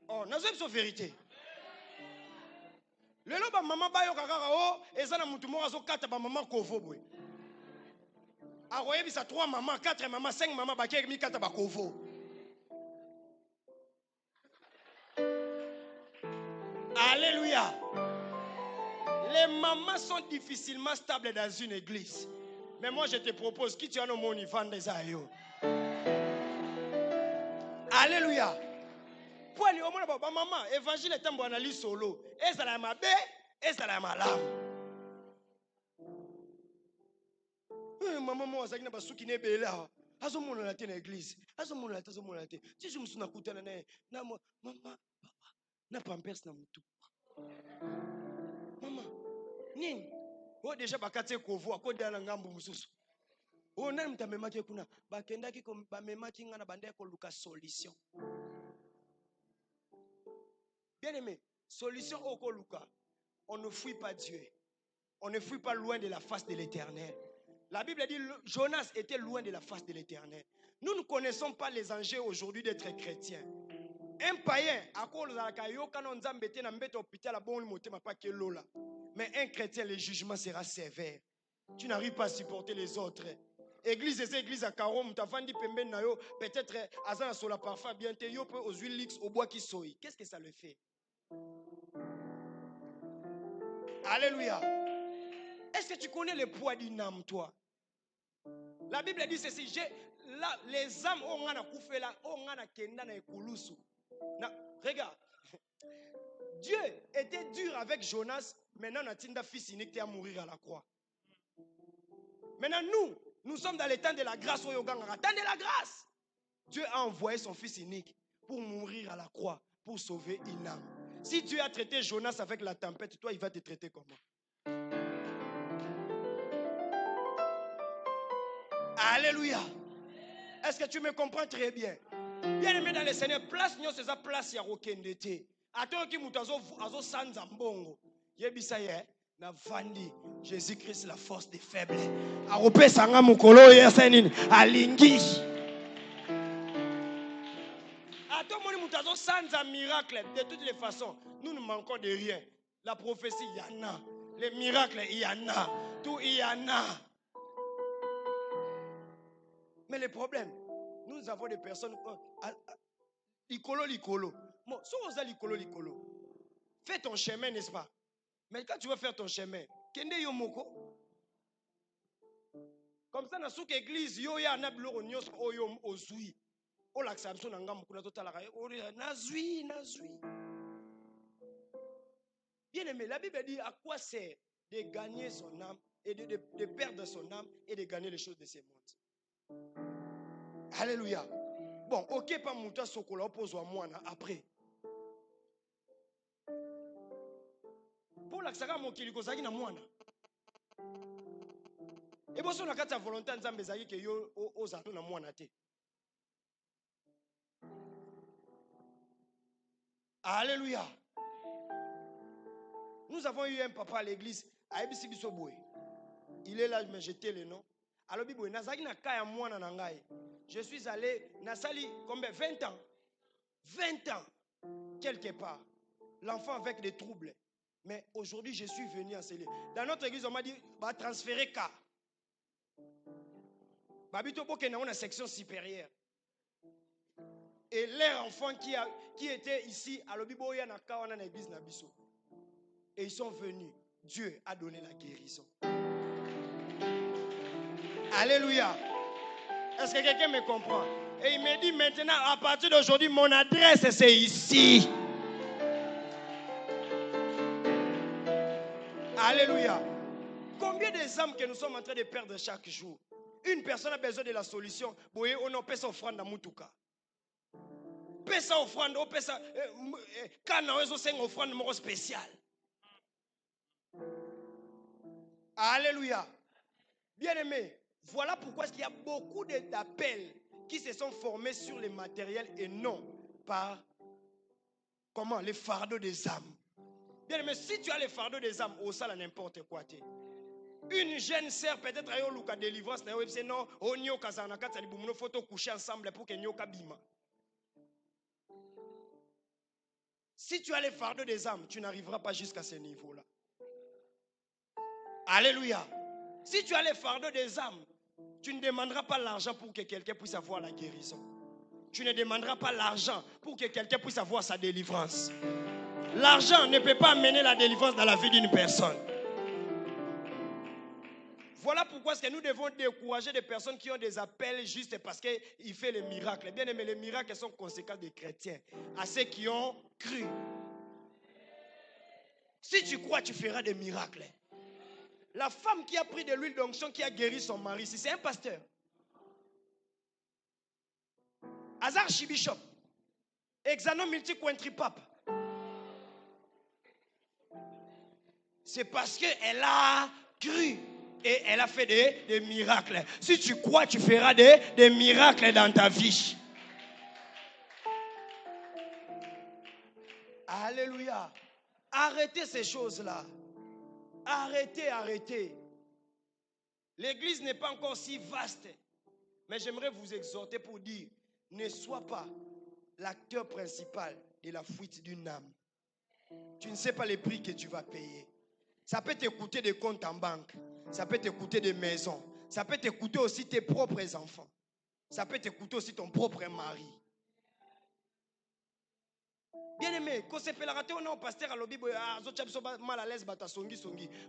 Oh, nazo biso vérité. Lelo ba maman bayo kakaka o eza na mutu moko azokata ba maman kovo boy. Akoyebisa 3 mamans, 4 mamans, 5 mamans bakeki mikata ba kovo. Alléluia. Les mamans sont difficilement stables dans une église. Mais moi je te propose, qui tu as nommé au vendre des aïeux. Alléluia. Pour aller au monde, maman, évangile est un bon analyse solo. Et ça la ma bé, et ça la ma lame. Maman, moi, ça qui n'a pas souki ne bé là. Azo mon la tête dans l'église. Azo mon la tête, azo mon la tête. Si je me suis nakouté na maman, papa, na pampers na mutu. Maman, nini? Oh déjà bakate kovo akoda na ngambu mususu. Oh nani mtamemaki kuna bakendaki ko bamemaki ngana bande ko luka solution. Bien aimé, solution au Koluka. On ne fuit pas Dieu. On ne fuit pas loin de la face de l'Éternel. La Bible dit Jonas était loin de la face de l'Éternel. Nous ne connaissons pas les enjeux aujourd'hui d'être chrétien. Un païen, mais un chrétien, le jugement sera sévère. Tu n'arrives pas à supporter les autres. Église et église à Karom, peut-être Azan sur la parfum, bien te yo peut aux huiles lix au bois qui soy. Qu'est-ce que ça le fait? Alléluia. Est-ce que tu connais le poids d'une âme, toi? La Bible dit ceci, les âmes ont un koufé là, ont un kenda na ekulusu. Regarde, Dieu était dur avec Jonas, maintenant Natinda fils unique à mourir à la croix. Maintenant nous sommes dans le temps de la grâce au Yoganga. Temps de la grâce. Dieu a envoyé son fils unique pour mourir à la croix, pour sauver une âme. Si Dieu a traité Jonas avec la tempête, toi il va te traiter comment? Alléluia. Est-ce que tu me comprends très bien? Bien aimé dans le Seigneur, place nous c'est ça place ya rokendete. Attends qui mutazo azo sanza mbongo. Yebisa ye na vandi Jésus-Christ la force des faibles. Arope sanga mukolo yesenini alingi. Attends moni mutazo sanza miracle de toutes les façons. Nous ne manquons de rien. La prophétie il y en a. Les miracles il y en a. Tout il y en a. Mais le problème, nous avons des personnes Licolo. Bon, si on a licolo. Fais ton chemin, n'est-ce pas? Mais quand tu vas faire ton chemin, kende yomoko. Comme ça, dans toute église, yo ya na biloko nyos oyom ozui. O l'acclamation na ngam kuna total la nazui. Bien aimé, la Bible dit à quoi sert de gagner son âme et de perdre son âme et de gagner les choses de ce monde. Alléluia. Bon, ok, pas mouta sokola oppose à moi après. Pour l'accès mon kiliko zaki na mwana. Et bon, si on a quatre volonté nzambe zaki ke yo ozano na mwana te. Alléluia. Nous avons eu un papa à l'église à Ebisi Bisoboué. Il est là, mais j'étais le nom. Alors, Biboé, Nazaki na kaya mwana na ngai. Je suis allé, Nasali, combien? 20 ans. 20 ans, quelque part. L'enfant avec des troubles. Mais aujourd'hui, je suis venu enseigner. Dans notre église, on m'a dit, va transférer K. Babito Boke na une section supérieure. Et leur enfant qui était ici, à l'Obiboya na Kawana na église na Biso. Et ils sont venus. Dieu a donné la guérison. Alléluia. Est-ce que quelqu'un me comprend? Et il me dit maintenant, à partir d'aujourd'hui, mon adresse, c'est ici. Alléluia. Combien des âmes que nous sommes en train de perdre chaque jour? Une personne a besoin de la solution. Boye, on a pesa offrande à Mutuka. Pesa offrande, on pesa. Quand on a une offrande spéciale. Alléluia. Bien aimé. Voilà pourquoi il y a beaucoup d'appels qui se sont formés sur les matériels et non par les fardeaux des âmes. Bien aimé, si tu as les fardeaux des âmes, au ça n'importe quoi. Une jeune sœur peut-être a eu la délivrance, non, on y a photo coucher ensemble pour que nyoka bima. Si tu as les fardeaux des âmes, tu n'arriveras pas jusqu'à ce niveau-là. Alléluia. Si tu as les fardeaux des âmes, tu ne demanderas pas l'argent pour que quelqu'un puisse avoir la guérison. Tu ne demanderas pas l'argent pour que quelqu'un puisse avoir sa délivrance. L'argent ne peut pas amener la délivrance dans la vie d'une personne. Voilà pourquoi est-ce que nous devons décourager des personnes qui ont des appels juste parce qu'ils font les miracles. Bien aimé, les miracles sont conséquences des chrétiens, à ceux qui ont cru. Si tu crois, tu feras des miracles. La femme qui a pris de l'huile d'onction, qui a guéri son mari, c'est un pasteur. Hazard Chibishop, Exanon Multi-Quintripape. C'est parce qu'elle a cru et elle a fait des miracles. Si tu crois, tu feras des miracles dans ta vie. Alléluia. Arrêtez ces choses-là. Arrêtez. L'église n'est pas encore si vaste. Mais j'aimerais vous exhorter pour dire, ne sois pas l'acteur principal de la fuite d'une âme. Tu ne sais pas les prix que tu vas payer. Ça peut te coûter des comptes en banque. Ça peut te coûter des maisons. Ça peut te coûter aussi tes propres enfants. Ça peut te coûter aussi ton propre mari. Bien aimé, quand c'est fait la raté, on a un pasteur à l'objet, mal à l'aise, bata songi.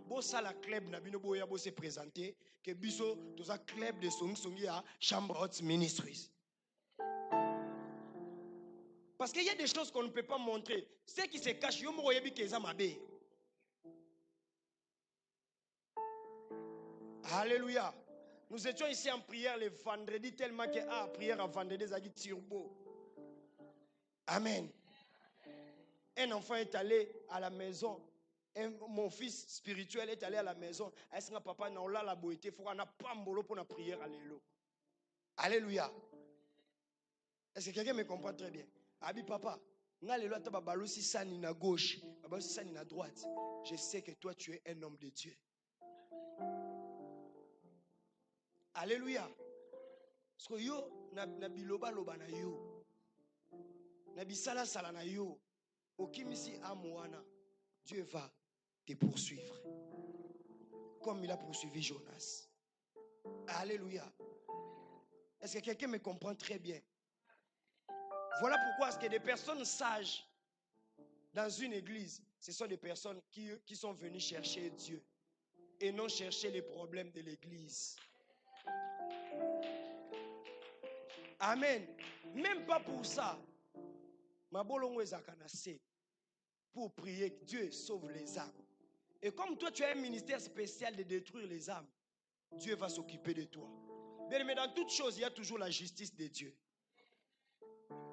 Bon, ça la club n'a bien boya se présenter. Que biso, tout ça club de songi à Chambre Haute Ministries. Parce qu'il y a des choses qu'on ne peut pas montrer. Ce qui se cache, yo mo yebi keza mabe. Alléluia. Nous étions ici en prière le vendredi, tellement que prière en vendredi, ça dit turbo. Amen. Un enfant est allé à la maison. Mon fils spirituel est allé à la maison. Est-ce que papa n'a pas la beauté? Il faut qu'on a pas mbolo pour la prière. Alléluia. Est-ce que quelqu'un me comprend très bien? Abi papa, n'a le loi balusi sani na gauche, balusi sani na droite. Je sais que toi tu es un homme de Dieu. Alléluia. Parce que yo na biloba loba na yo. Na bisala sala na yo. Okimisi amouana. Dieu va te poursuivre. Comme il a poursuivi Jonas. Alléluia. Est-ce que quelqu'un me comprend très bien? Voilà pourquoi est-ce que des personnes sages dans une église, ce sont des personnes qui sont venues chercher Dieu et non chercher les problèmes de l'église. Amen. Même pas pour ça. Pour prier que Dieu sauve les âmes. Et comme toi tu as un ministère spécial de détruire les âmes, Dieu va s'occuper de toi. Bien, mais dans toutes choses, il y a toujours la justice de Dieu.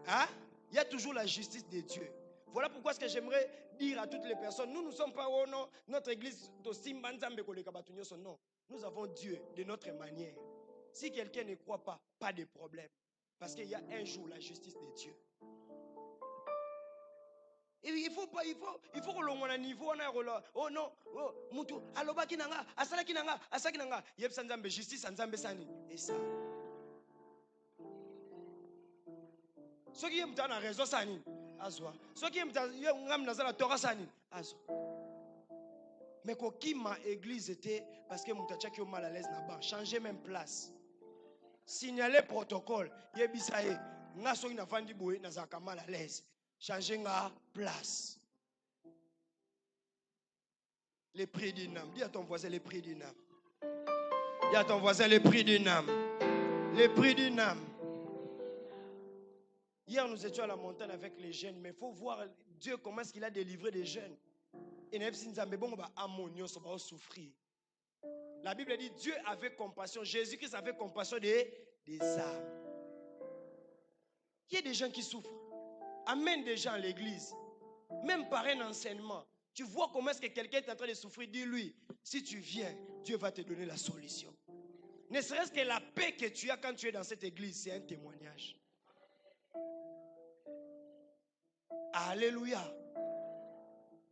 Hein? Il y a toujours la justice de Dieu. Voilà pourquoi est-ce que j'aimerais dire à toutes les personnes, nous ne sommes pas non, notre église non. Nous avons Dieu de notre manière. Si quelqu'un ne croit pas, pas de problème. Parce qu'il y a un jour la justice de Dieu. Et il faut que l'on ait un niveau. Oh non, oh, mutu, aloba kinanga, asala kinanga, yeb sanzambe justice sanzambe sani. Et ça. Ceux qui aiment la raison sani, azwa. Ceux qui aiment la Torah sani, azwa. Mais quand ma église était parce que mutacha qui est mal à l'aise là-bas, changer même place. Signaler protocole, yebisaye, nga so ina vandi boye na zaka mal à l'aise. Changer la place. Les prix d'une âme. Dis à ton voisin les prix d'une âme. Dis à ton voisin les prix d'une âme. Les prix d'une âme. Hier, nous étions à la montagne avec les jeunes, mais il faut voir Dieu comment est-ce qu'il a délivré des jeunes. Et bon, souffrir. La Bible dit Dieu avait compassion. Jésus-Christ avait compassion des âmes. Il y a des gens qui souffrent. Amène des gens à l'église. Même par un enseignement. Tu vois comment est-ce que quelqu'un est en train de souffrir. Dis-lui, si tu viens, Dieu va te donner la solution. Ne serait-ce que la paix que tu as quand tu es dans cette église, c'est un témoignage. Alléluia.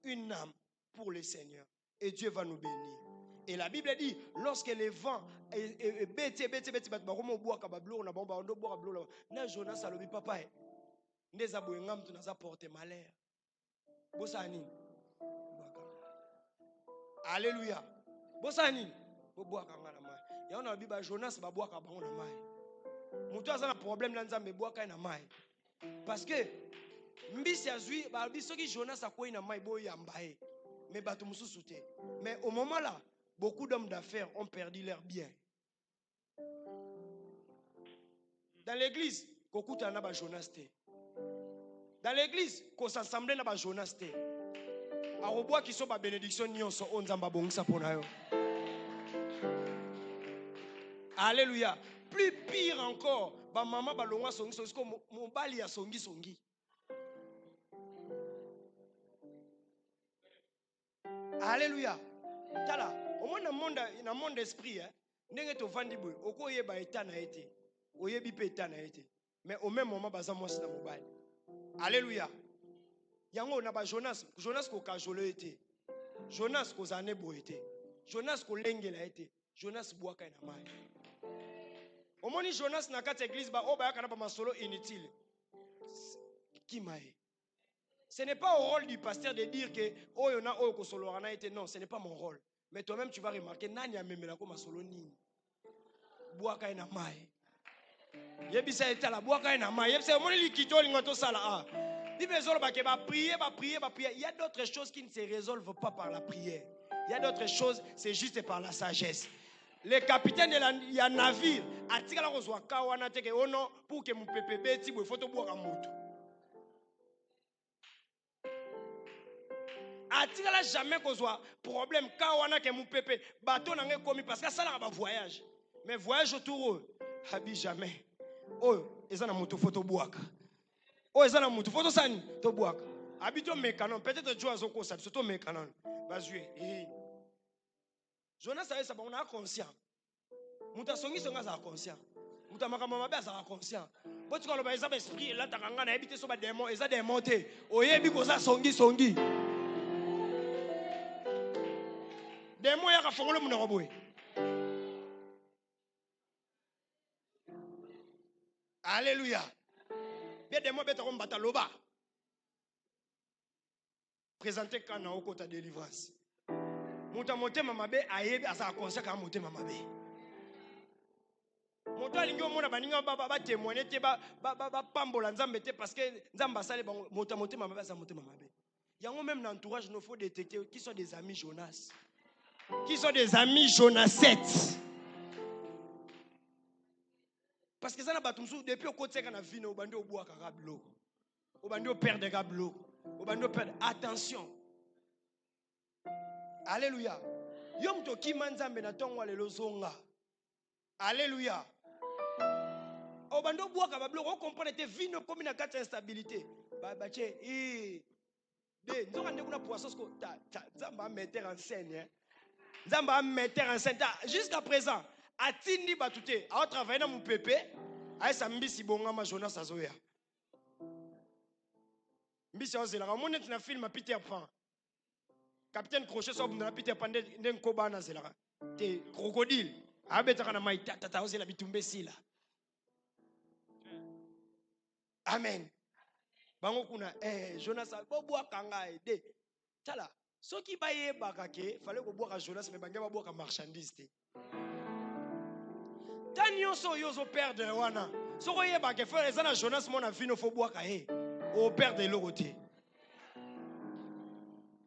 Une âme pour le Seigneur. Et Dieu va nous bénir. Et la Bible dit, lorsque les vents Jonas alobi papa ndeza boyengam tu naza porter malheur. Bosani. Alléluia. Bosani. Boboaka nga na mai. Ya na biba Jonas baboaka bango na mai. Mutu aza na problème na nzambe boaka na mai. Parce que mbisi azui ba bisoki Jonas akoyi na mai boyamba e. Mais bato mususu te. Mais au moment là, beaucoup d'hommes d'affaires ont perdu leurs biens. Dans l'église, kokuta na ba Jonas te. Dans l'église, ko s'assembler na ba Jonas te. Arobwa ki so ba bénédiction nyonso onzamba bongisa pona yo. Alléluia. Plus pire encore, ba maman ba longa songi songi ko mobali ya songi songi. Alléluia. Tala, au moins dans monde esprit, ndenge to vandi boy, okoye ba état na été. Oyebi pe état na été. Mais au même moment baza mwasi na mobali. Alléluia. Yango na ba Jonas ko kajolo été. Jonas ko zane bo été. Jonas ko lengela été. Jonas boaka na mai. Omoni Jonas na kati église ba o ba yakana ba masolo inutile. Kimae. Ce n'est pas au rôle du pasteur de dire que oh yona oh ko solo na été. Non, ce n'est pas mon rôle. Mais toi-même tu vas remarquer nani amemela ko masolo nini. Boaka na mai. Yebisa etala boaka na mai. Yebisa omoni likito lingoto sala ah. Il y a d'autres choses qui ne se résolvent pas par la prière. Il y a d'autres choses, c'est juste par la sagesse. Le capitaine de la navire a dit pour que mon pépé il faut boire un moto. A dit jamais qu'on soit problème kawana que mon pépé bateau n'a commis parce que ça là va voyage. Mais voyage autour habi jamais. Oh, ils ont un moto photo boaka. Oh, ils ont un moto photo sani to boaka. Habito mécanon peut-être tu as zoko ça surtout mécanon. Bazue. Jonas a ça on a conscient. Muta songi songa za conscient. Muta makama mabe za conscient. Boti ko lo ba ezaba esprit là takanga na habité so ba démon eza démon te. Oyebi ko za songi songi. Démon ya ka fongolo muna boy. Alléluia. Bien démon beta ko mbata loba. Présenter quand na okota délivrance. Muta motema mabe ayebi asa conscient ka motema mabe. Moto alingi omona baninga ba témoigner te ba pambola nzambe te parce que nzamba sale ba motema mabe asa motema mabe. Yango même dans l'entourage il faut détecter qui sont des amis Jonas. Qui sont des amis Jonasette. Parce que ça n'a pas tout sous depuis au côté quand on a vu au bandi au bois carablo. Au bandi au père de gablo. Au bandi au père. Attention. Alléluia. Yom to ki manzambe na tongwa lelo zonga. Alléluia. Au bandi au bois carablo on comprend te vino comme une carte instabilité. Ba che de nous on a poisson ko ta zamba mettre en scène. Zamba mettre en scène jusqu'à présent. Atindi batute a travaillé dans mon pépé a sambisi bonga ma Jonas azoya mbisi ozela ka monet na film Peter Pan capitaine crochet so na Peter Pan den ko bana zela te crocodile a betaka na mai tata ozela bitumbe sila amen bango kuna Jonas bobo kanga de tala soki baye bakake fallait ko boka Jonas mais bangeba boka marchandise te. Tanyo so yozo perdre wana. So koye ba ke frère ezana Jonas mona vino fo boaka he. O perdre l'oroté.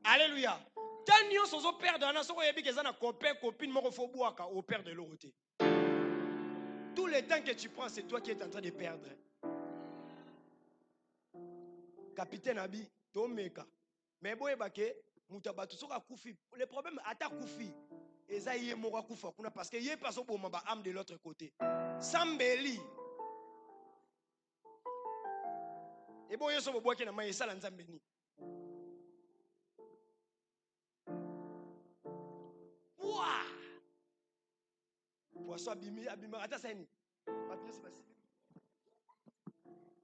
Alléluia. Tanyo so zo perdre wana so koye bi ke ezana copain copine moko fo boaka o perdre l'oroté. Tout le temps que tu prends c'est toi qui es en train de perdre. Capitaine Abi to meka. Mais boye ba ke mutabatu so ka kufi. Le problème ata kufi. Esaïe mora kufa kuna parce que yé paso bo mamba âme de l'autre côté. Sambeli. Et bon yeso bo boaki na ma yesala nzambe ni. Ouah. poisson abimi ata sani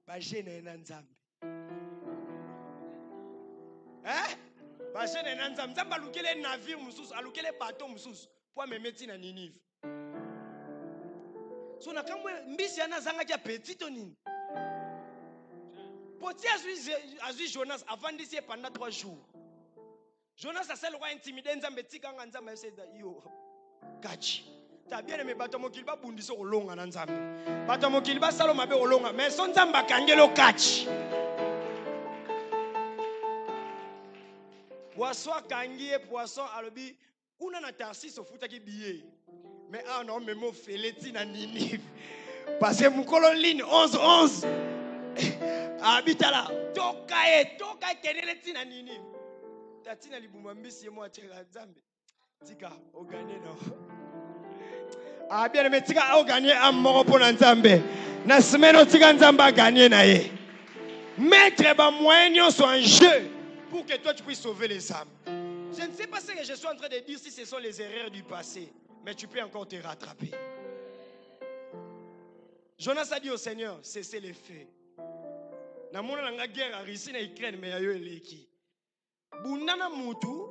bajene na nzambe bajene na nzambe nzambe alukele navire mususu alukele bateau mususu po amemeti na Ninive so nakamwe mbisi anazangaki apetito nini poti azwi Jonas avandisi ye pendant 3 jours Jonas asali kwa intimider nzambe tikanga nzambe yoseda yo kachi ta bien aimé bato mokili ba bundisa kolonga na nzambe bato mokili ba salo mabe kolonga mais son nzambe akangelo kachi poisson akangie poisson alobi kuna na Tarsis ofutaki billet mais non memo feleti na Ninive parce que mukolo ligne 11 habitala toka keneleti na Ninive tatina libuma mbisi yemo acheka nzambe tika ogane no bien aimé tika ogane amoko pona nzambe na semaine tika nzamba gagner na ye mettre ba moyens sont en jeu pour que toi tu puisses sauver les âmes. Je ne sais pas ce que je suis en train de dire si ce sont les erreurs du passé, mais tu peux encore te rattraper. Jonas a dit au Seigneur, cessez les feux. Na mona nga guerre a Russie na Ukraine mais ayo eleki. Bundana mutu,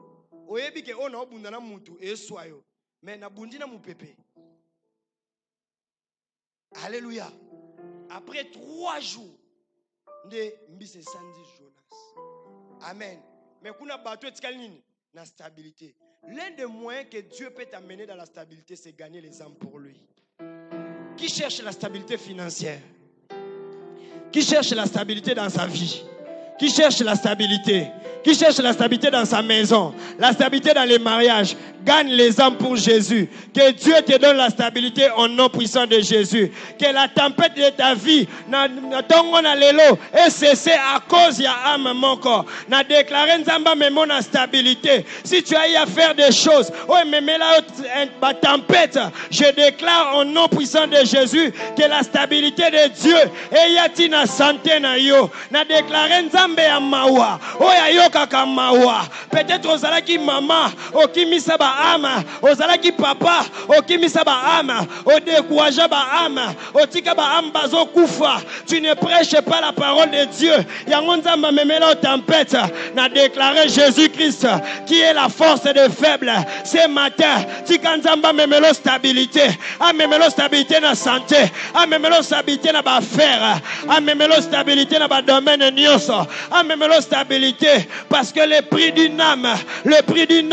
oyebi ke ona bundana mutu eswayo, mais na bundina mupepe. Alléluia. Après 3 jours de mbise sandi Jonas. Amen. Mais kuna bateau etikali nini? La stabilité. L'un des moyens que Dieu peut t'amener dans la stabilité, c'est gagner les âmes pour lui. Qui cherche la stabilité financière? Qui cherche la stabilité dans sa vie? Qui cherche la stabilité? Qui cherche la stabilité dans sa maison? La stabilité dans les mariages? Gagne les âmes pour Jésus. Que Dieu te donne la stabilité au nom puissant de Jésus. Que la tempête de ta vie est cessée à cause de âme mon corps. Na déclaré nzamba memo na stabilité. Si tu as eu à faire des choses, la tempête, je déclare au nom puissant de Jésus que la stabilité de Dieu est yati na santé na yo. Na déclaré nzambe ya mawa. Oya yo kaka mawa. Peut-être ozalaki mama, okimisa ba ama, ozalaki papa, okimisa ba ama, odekouaja ba ama, otika ba ama bazo kufa. Tu ne prêches pas la parole de Dieu. Yango nzamba memela tempête. Na déclaré Jésus-Christ qui est la force des faibles. Ce matin, tika nzamba memelo stabilité. A memelo stabilité na santé. A memelo stabilité na ba affaire. A memelo stabilité na ba domaine nyoso. A memelo stabilité parce que le prix d'une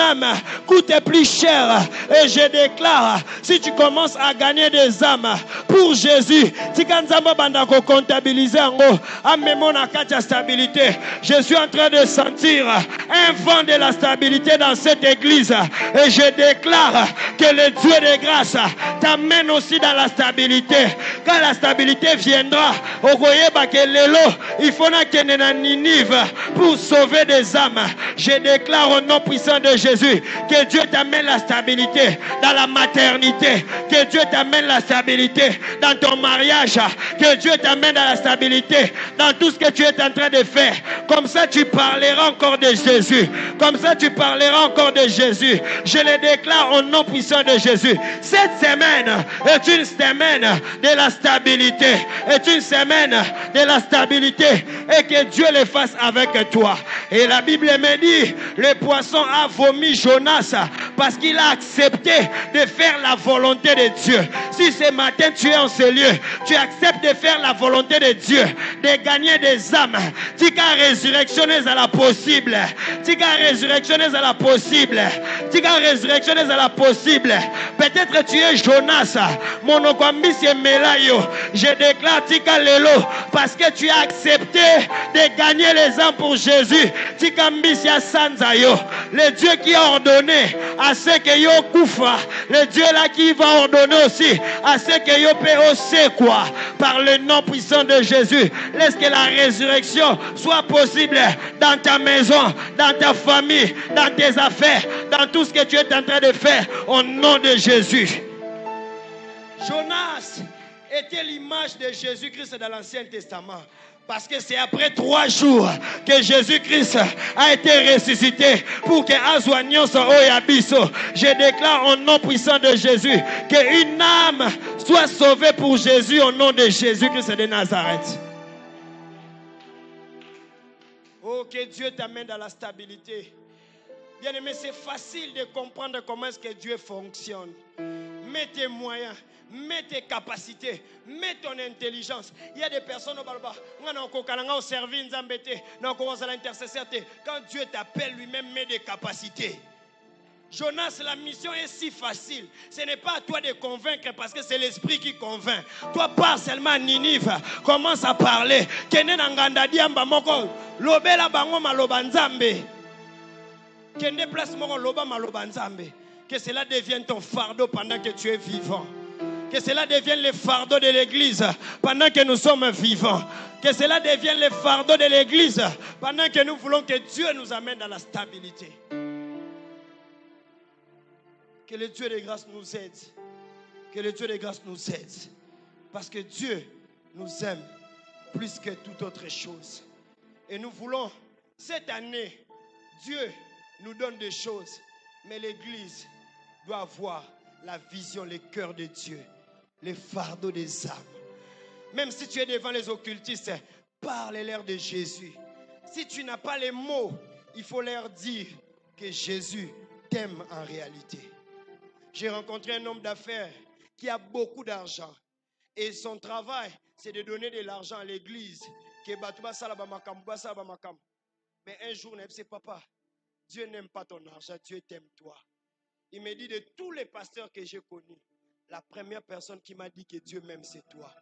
âme coûte plus cher. Et je déclare, si tu commences à gagner des âmes pour Jésus, tikanzamba bandako comptabiliser ngo amemo na katia stabilité. Je suis en train de sentir un vent de la stabilité dans cette église et je déclare que le Dieu de grâce t'amène aussi dans la stabilité. Quand la stabilité viendra, okoyeba ke lelo il faut na kene na Ninive pour sauver des âmes. Je déclare au nom puissant de Jésus que Dieu t'amène la stabilité dans la maternité, que Dieu t'amène la stabilité dans ton mariage, que Dieu t'amène dans la stabilité dans tout ce que tu es en train de faire. Comme ça tu parleras encore de Jésus. Comme ça tu parleras encore de Jésus. Je le déclare au nom puissant de Jésus. Cette semaine est une semaine de la stabilité. Est une semaine de la stabilité. Et que Dieu le fasse avec toi. Et la Bible me dit, le poisson a vomi Jonas parce qu'il a accepté de faire la volonté de Dieu. Si ce matin tu es en ce lieu, tu acceptes de faire la volonté de Dieu, de gagner des âmes, tika résurrectionner à la possible, tika résurrectionner à la possible, tika résurrectionner à la possible. Peut-être tu es Jonas, monokwambisi melayo. Je déclare tika lelo parce que tu as accepté de gagner les âmes pour Jésus. Tika mbisi sanzayo. Le Dieu qui a ordonné à ceux que yo koufa, le Dieu là qui va ordonner aussi à ceux que yo peut aussi quoi, par le nom puissant de Jésus. Laisse que la résurrection soit possible dans ta maison, dans ta famille, dans tes affaires, dans tout ce que tu es en train de faire au nom de Jésus. Jonas était l'image de Jésus-Christ dans l'Ancien Testament. Parce que c'est après 3 jours que Jésus-Christ a été ressuscité pour que Azoignon soit Oyabiso. Je déclare au nom puissant de Jésus qu'une âme soit sauvée pour Jésus au nom de Jésus-Christ de Nazareth. Oh, que Dieu t'amène dans la stabilité. Bien aimé, c'est facile de comprendre comment est-ce que Dieu fonctionne. Mets tes moyens, mets tes capacités, mets ton intelligence. Il y a des personnes au balba, au servir, quand Dieu t'appelle lui-même, mets des capacités. Jonas, la mission est si facile. Ce n'est pas à toi de convaincre parce que c'est l'esprit qui convainc. Toi, pars seulement à Ninive, commence à parler. Que cela devienne ton fardeau pendant que tu es vivant. Que cela devienne le fardeau de l'église pendant que nous sommes vivants. Que cela devienne le fardeau de l'église pendant que nous voulons que Dieu nous amène dans la stabilité. Que le Dieu de grâce nous aide. Que le Dieu de grâce nous aide. Parce que Dieu nous aime plus que toute autre chose. Et nous voulons, cette année, Dieu nous donne des choses. Mais l'église doit avoir la vision, le cœur de Dieu, les fardeaux des âmes. Même si tu es devant les occultistes, parle-leur de Jésus. Si tu n'as pas les mots, il faut leur dire que Jésus t'aime en réalité. J'ai rencontré un homme d'affaires qui a beaucoup d'argent. Et son travail, c'est de donner de l'argent à l'église. Mais un jour, il dit, papa, Dieu n'aime pas ton argent, Dieu t'aime toi. Il me dit, de tous les pasteurs que j'ai connus, la première personne qui m'a dit que Dieu m'aime, c'est toi.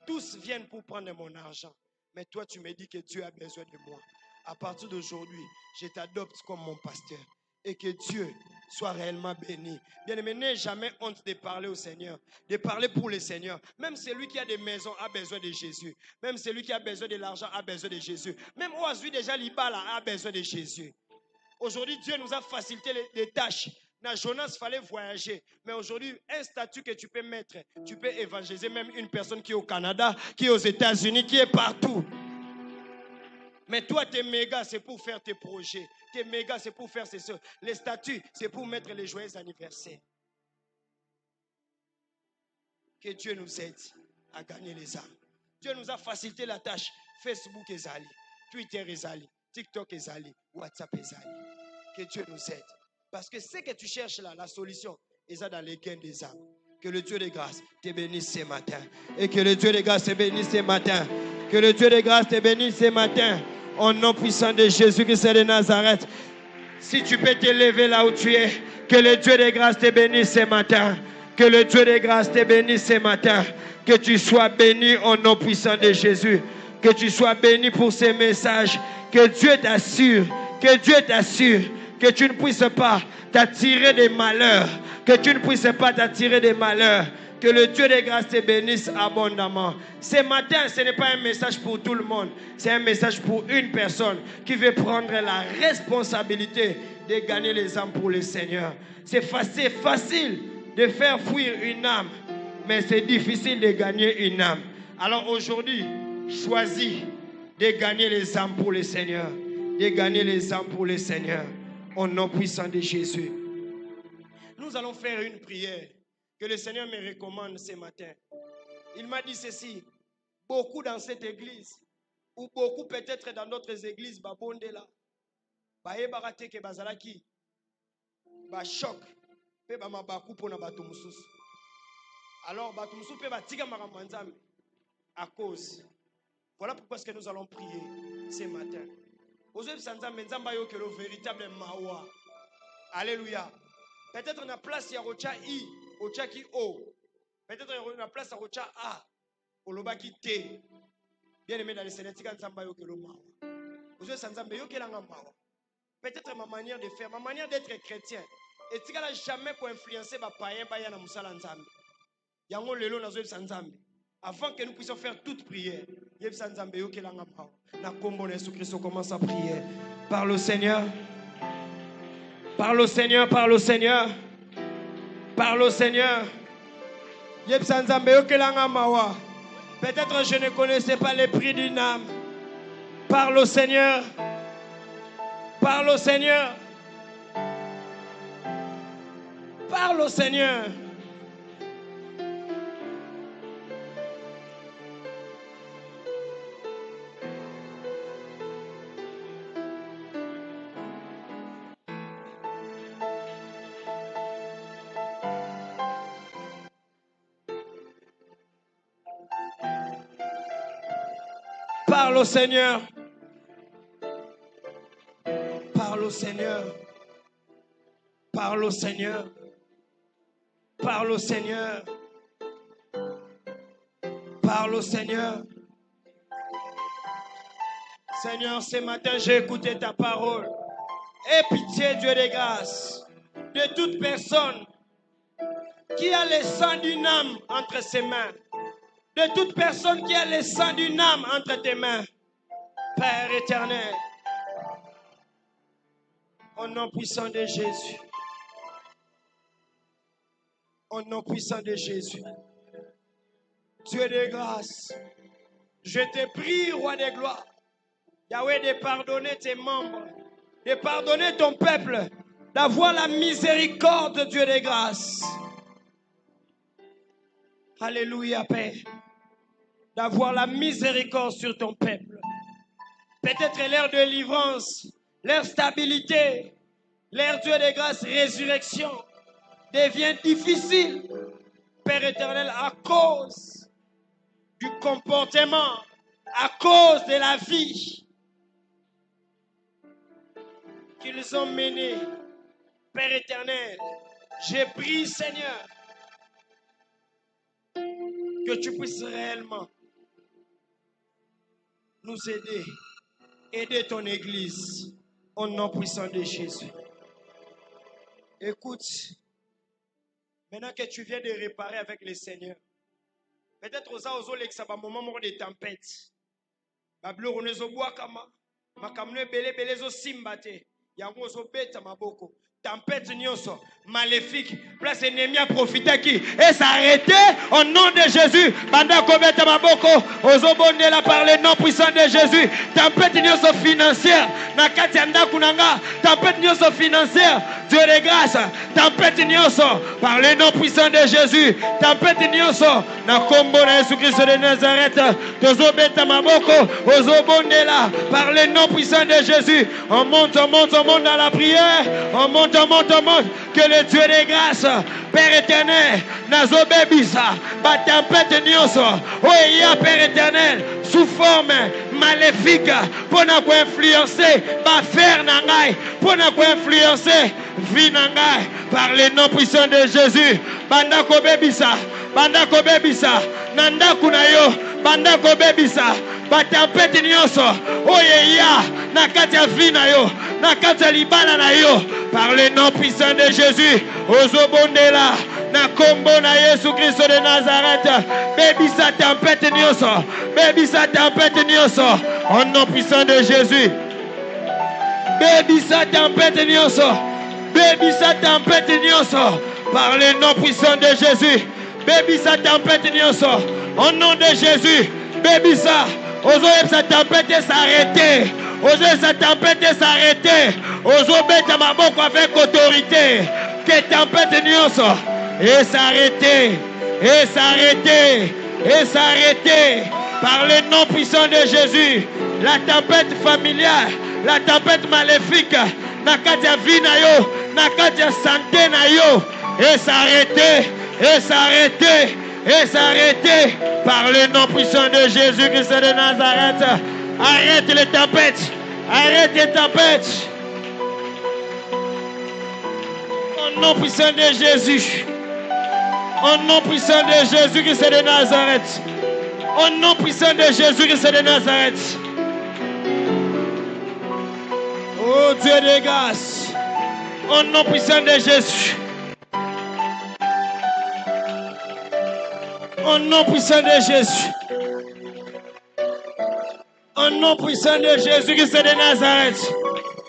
Tous viennent pour prendre mon argent. Mais toi, tu me dis que Dieu a besoin de moi. À partir d'aujourd'hui, je t'adopte comme mon pasteur. Et que Dieu soit réellement béni. Bien-aimé, n'aie jamais honte de parler au Seigneur, de parler pour le Seigneur. Même celui qui a des maisons a besoin de Jésus. Même celui qui a besoin de l'argent a besoin de Jésus. Même Oazui déjà Libala a besoin de Jésus. Aujourd'hui, Dieu nous a facilité les tâches. Dans Jonas, il fallait voyager. Mais aujourd'hui, un statut que tu peux mettre, tu peux évangéliser même une personne qui est au Canada, qui est aux États-Unis, qui est partout. Mais toi, tes mégas, c'est pour faire tes projets. Tes mégas, c'est pour faire ces choses. Les statuts, c'est pour mettre les joyeux anniversaires. Que Dieu nous aide à gagner les âmes. Dieu nous a facilité la tâche. Facebook est allé, Twitter est allé, TikTok est allé, WhatsApp est allé. Que Dieu nous aide. Parce que ce que tu cherches là, la solution, est dans les gains des âmes. Que le Dieu de grâce te bénisse ce matin. Et que le Dieu de grâce te bénisse ce matin. Que le Dieu de grâce te bénisse ce matin. Au nom puissant de Jésus-Christ de Nazareth. Si tu peux te lever là où tu es, que le Dieu de grâce te bénisse ce matin. Que le Dieu de grâce te bénisse ce matin. Que tu sois béni au nom puissant de Jésus. Que tu sois béni pour ces messages. Que Dieu t'assure. Que Dieu t'assure. Que tu ne puisses pas t'attirer des malheurs. Que tu ne puisses pas t'attirer des malheurs. Que le Dieu de grâce te bénisse abondamment. Ce matin, ce n'est pas un message pour tout le monde. C'est un message pour une personne qui veut prendre la responsabilité de gagner les âmes pour le Seigneur. C'est facile de faire fuir une âme, mais c'est difficile de gagner une âme. Alors aujourd'hui, choisis de gagner les âmes pour le Seigneur. De gagner les âmes pour le Seigneur. Au nom puissant de Jésus. Nous allons faire une prière que le Seigneur me recommande ce matin. Il m'a dit ceci. Beaucoup dans cette église, ou beaucoup peut-être dans d'autres églises, babonde là, baebarate ke bazalaki, ba choc, pe ba mabaku pona batumusus. Alors batumusus pe batika maramanzam à cause. Voilà pourquoi est-ce que nous allons prier ce matin. Aujourd'hui, sanzambe nzamba yo que le véritable mawa. Alléluia. Peut-être na place ya rocha i, rocha ki o. Peut-être na place ya rocha a, oloba ki te. Bien aimé dans les sénétika nzamba yo que le mawa. Aujourd'hui, sanzambe yo que langa mawa. Peut-être ma manière de faire, ma manière d'être chrétien. Et tu n'as jamais pour influencer ma païen baya na musala nzambe. Yango lelo na zo sanzambe. Avant que nous puissions faire toute prière, yeb sanzambe yo que langa mawa. Na kombo na Jésus Christ commence à prier. Parle au Seigneur. Parle au Seigneur, parle au Seigneur. Parle au Seigneur. Peut-être je ne connaissais pas les prix d'une âme. Parle au Seigneur. Parle au Seigneur. Parle au Seigneur. Parle au Seigneur. Parle au Seigneur. Parle au Seigneur. Parle au Seigneur. Parle au Seigneur. Seigneur, ce matin, j'ai écouté ta parole. Aie pitié, Dieu des grâces, de toute personne qui a le sang d'une âme entre ses mains. De toute personne qui a le sang d'une âme entre tes mains. Père éternel, au nom puissant de Jésus. Au nom puissant de Jésus. Dieu de grâce, je te prie, roi de gloire, Yahweh, de pardonner tes membres, de pardonner ton peuple, d'avoir la miséricorde, Dieu de grâce. Alléluia, Père. D'avoir la miséricorde sur ton peuple. Peut-être l'ère de délivrance, l'ère stabilité, l'ère, Dieu de grâce, résurrection devient difficile, Père éternel, à cause du comportement, à cause de la vie qu'ils ont menée. Père éternel, j'ai prie, Seigneur, que tu puisses réellement nous aider, aider ton Église, au nom puissant de Jésus. Écoute, maintenant que tu viens de réparer avec le Seigneur, peut-être aux l'exaba moment de tempête. Bablo onezo bois kama, makamne bele bele zo simbate, yango zo beta maboko. Tempête nyonso, maléfique, place ennemi a profité qui et s'arrêter au nom de Jésus. Banda kobeta maboko, ozo bondela par le nom puissant de Jésus. Tempête nyonso financière, na kati anda kunanga, tempête nyonso financière, Dieu de grâce, tempête nyonso par le nom puissant de Jésus. Tempête nyonso na kombo na Jésus Christ de Nazareth, ozo beta maboko, ozo bondela par le nom puissant de Jésus. On monte dans la prière, on monte, que le Dieu des grâces, Père éternel, Nazobe Bisa, ba tempête nyonso, oya Père éternel, sous forme maléfique, pour ne pas influencer, ba faire nangai, pour ne pas influencer, vie nangai, par le nom puissant de Jésus, banda kobebisa, nanda kunayo, banda kobebisa, ba tempête nyonso, oya, nakatia vie na yo, nakatia libana na yo, par le nom puissant de Jésus, Ozobondela, na kombo na Yesu Christ de Nazareth, baby sa tempête nyonso, au nom puissant de Jésus, baby sa tempête nyonso, par le nom puissant de Jésus, baby sa tempête nyonso, au nom de Jésus, baby sa, ozoyeb sa tempête s'arrêter. Osez sa tempête s'arrêter. Osez mettre ma bouche avec autorité. Que tempête nyonso. Et s'arrêter. Par le nom puissant de Jésus. La tempête familiale. La tempête maléfique. Nakatia vie na yo. Nakatia santé na yo. Et s'arrêter. Par le nom puissant de Jésus Christ de Nazareth. Arrête les tempêtes. Au nom puissant de Jésus. Au nom puissant de Jésus Christ de Nazareth. Au nom puissant de Jésus Christ de Nazareth. Oh Dieu de grâce. Au nom puissant de Jésus. Au nom puissant de Jésus. Au nom puissant de Jésus-Christ de Nazareth.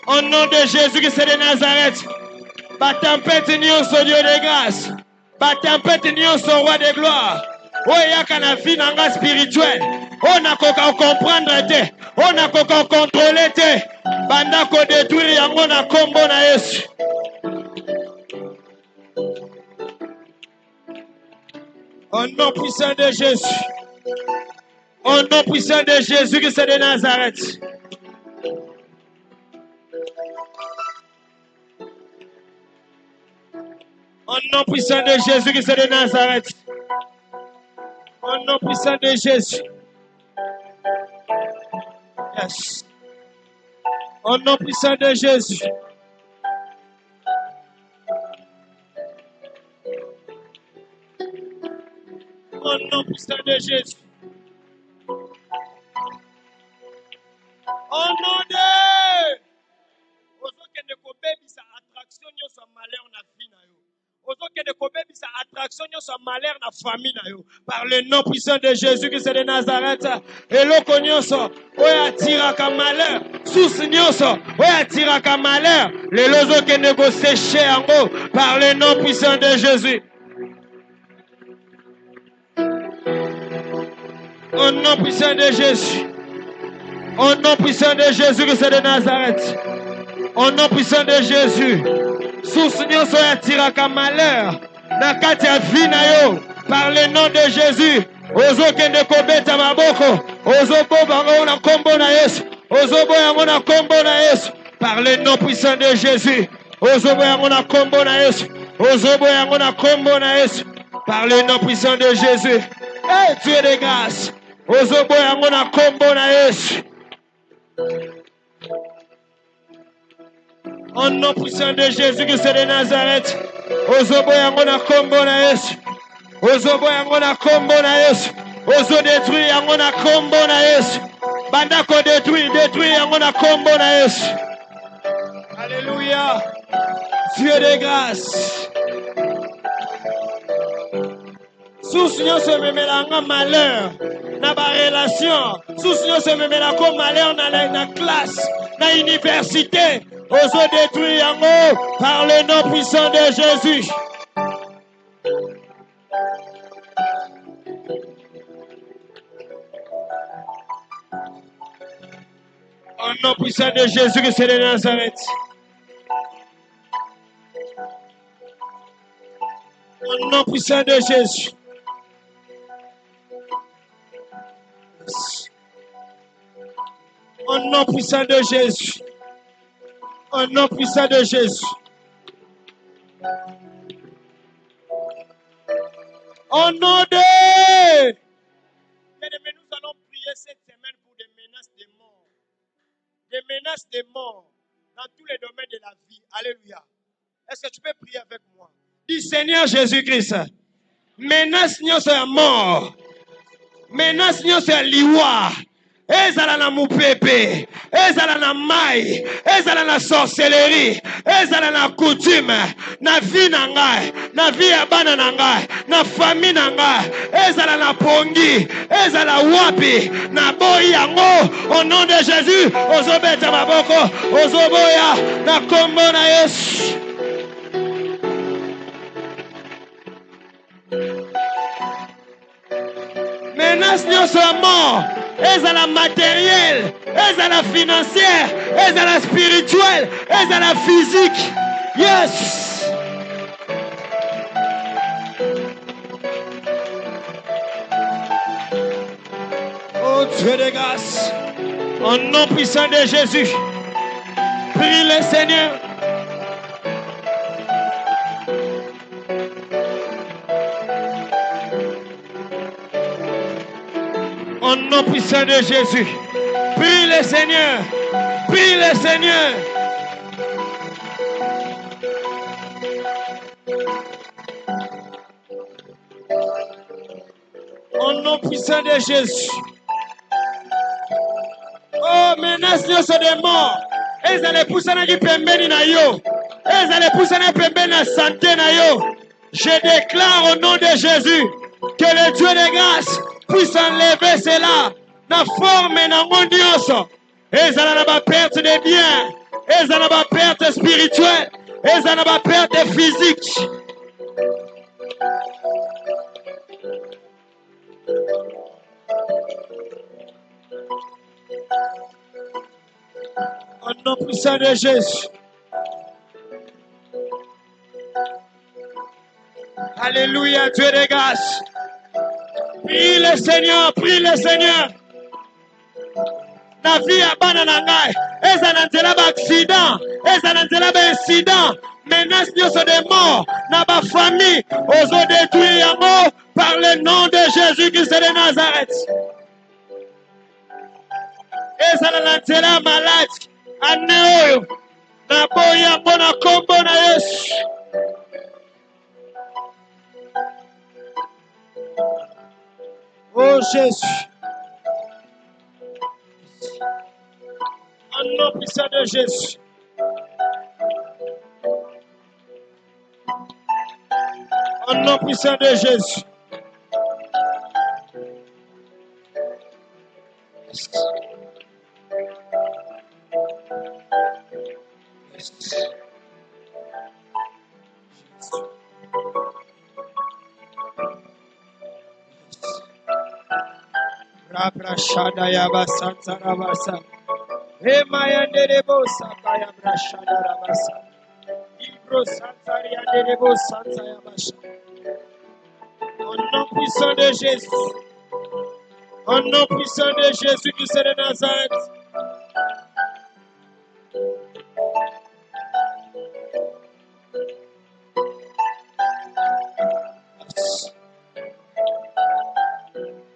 Au nom de Jésus-Christ de Nazareth. Ba tempête nyonso Dieu de grâce. batempete nyonso roi de gloire oyo eyaka na vie na nga spirituelle oyo nakoka comprendre te oyo nakoka contrôler te banda kodétruire yango na kombo na Yesu. Au nom puissant de Jésus. Au nom puissant de Jésus-Christ de Nazareth. Au nom puissant de Jésus-Christ de Nazareth. Au nom puissant de Jésus. Yes. Au nom puissant de Jésus. Au nom puissant de Jésus. Au nom de ozokende kobebisa attraction nyonso malheur na vie na yo. Ozokende kobebisa attraction nyonso malheur na famille na yo. Par le nom puissant de Jésus-Christ de Nazareth. Eloko nyonso oyo atiraka malheur. Source nyonso oyo atiraka malheur. Lelo ozokende kosécher yango. Par le nom puissant de Jésus. Au nom puissant de Jésus. Au nom puissant de Jésus-Christ de Nazareth. Au nom puissant de Jésus. Source nyonso yatiraka malheur. Na kati ya vie na yo. Par le nom de Jésus. Ozokende kobeta maboko. Ozoboba yango na kombo na Yesu. Ozoboya yango na kombo na Yesu. Par le nom puissant de Jésus. Ozoboya yango na kombo na Yesu. Ozoboya yango na kombo na Yesu. Par le nom puissant de Jésus. Hey, Dieu de grâce. Ozoboya yango na kombo na Yesu. Au nom puissant de Jésus-Christ de Nazareth. Ozoboya yango na kombo na Yesu. Ozoboya yango na kombo na Yesu. Ozo détruire yango na kombo na Yesu. Banda ko détruire yango na kombo na Yesu. Alléluia. Dieu de grâce. Source nyonso ememelanga malheur na ba relation. Source nyonso ememelako malheur na classe, na université. Ozo détruire yango par le nom puissant de Jésus. Au nom puissant de Jésus-Christ de Nazareth. Au nom puissant de Jésus. Au nom puissant de Jésus. Au nom puissant de Jésus. Au nom de... Bien-aimés, nous allons prier cette semaine pour des menaces de mort. Des menaces de mort dans tous les domaines de la vie. Alléluia. Est-ce que tu peux prier avec moi? Dis Seigneur Jésus-Christ. Menace nyonso ya mort. Menace nyonso ya liwa. Ezala na mupepe, ezala na mai, ezala na sorcellerie, ezala na coutume, na vie na ngai, na vie ya bana na ngai, na famille na ngai, ezala na pongi, ezala wapi, na boyi yango, au nom de Jésus, ozobeta maboko, ozoboya, na kombo na Yesu. Menace nyonso ya mort. Ezala matériel, ezala financière, ezala spirituel, ezala physique. Yes. Oh Dieu de grâce, au nom puissant de Jésus, prie le Seigneur. Au nom puissant de Jésus, prie le Seigneur, prie le Seigneur. Au nom puissant de Jésus. Oh, menace nyonso de mort. Ezale pusana ki pembeni na yo. Ezale pusana pembeni na santé na yo. Je déclare au nom de Jésus que le Dieu de grâce puisse enlever cela na forme na nyonso. Ezala na ba perte de biens, ezala na ba perte spirituelle, ezala na ba perte physique. Au nom puissant de Jésus. Alléluia, Dieu de grâce. Prie le Seigneur, prie le Seigneur. La vie à bananangai. Eza nanzela ba accident. Eza nanzela ba incident. Menace nyonso de mort. Na ba famille. Ozo détruire yango par le nom de Jésus-Christ de Nazareth. Eza nanzela malade. Ane oyo. Na boya bona kombo na Yesu. Oh Jésus. Au nom puissant de Jésus. Au nom puissant de Jésus. Rabrashada yabasa tarabasa. Emayanderebo sakaya brashada rabasa. Ibro santari yanderebo santa yabasha. Au nom puissant de Jésus. Au nom puissant de Jésus Christ de Nazareth.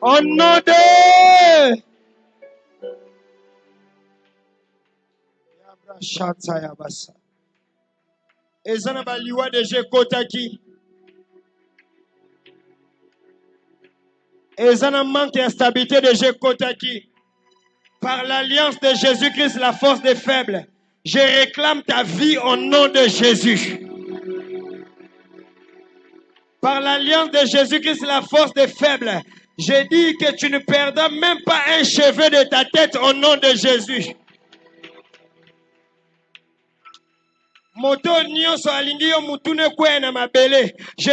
Au nom de Yabrashata yabasa. Ezana baliwa de Jekotaki. Ezana manque de stabilité de Jekotaki. Par l'alliance de Jésus-Christ, la force des faibles, je réclame ta vie au nom de Jésus. Par l'alliance de Jésus-Christ, la force des faibles, je dis que tu ne perdras même pas un cheveu de ta tête au nom de Jésus. Je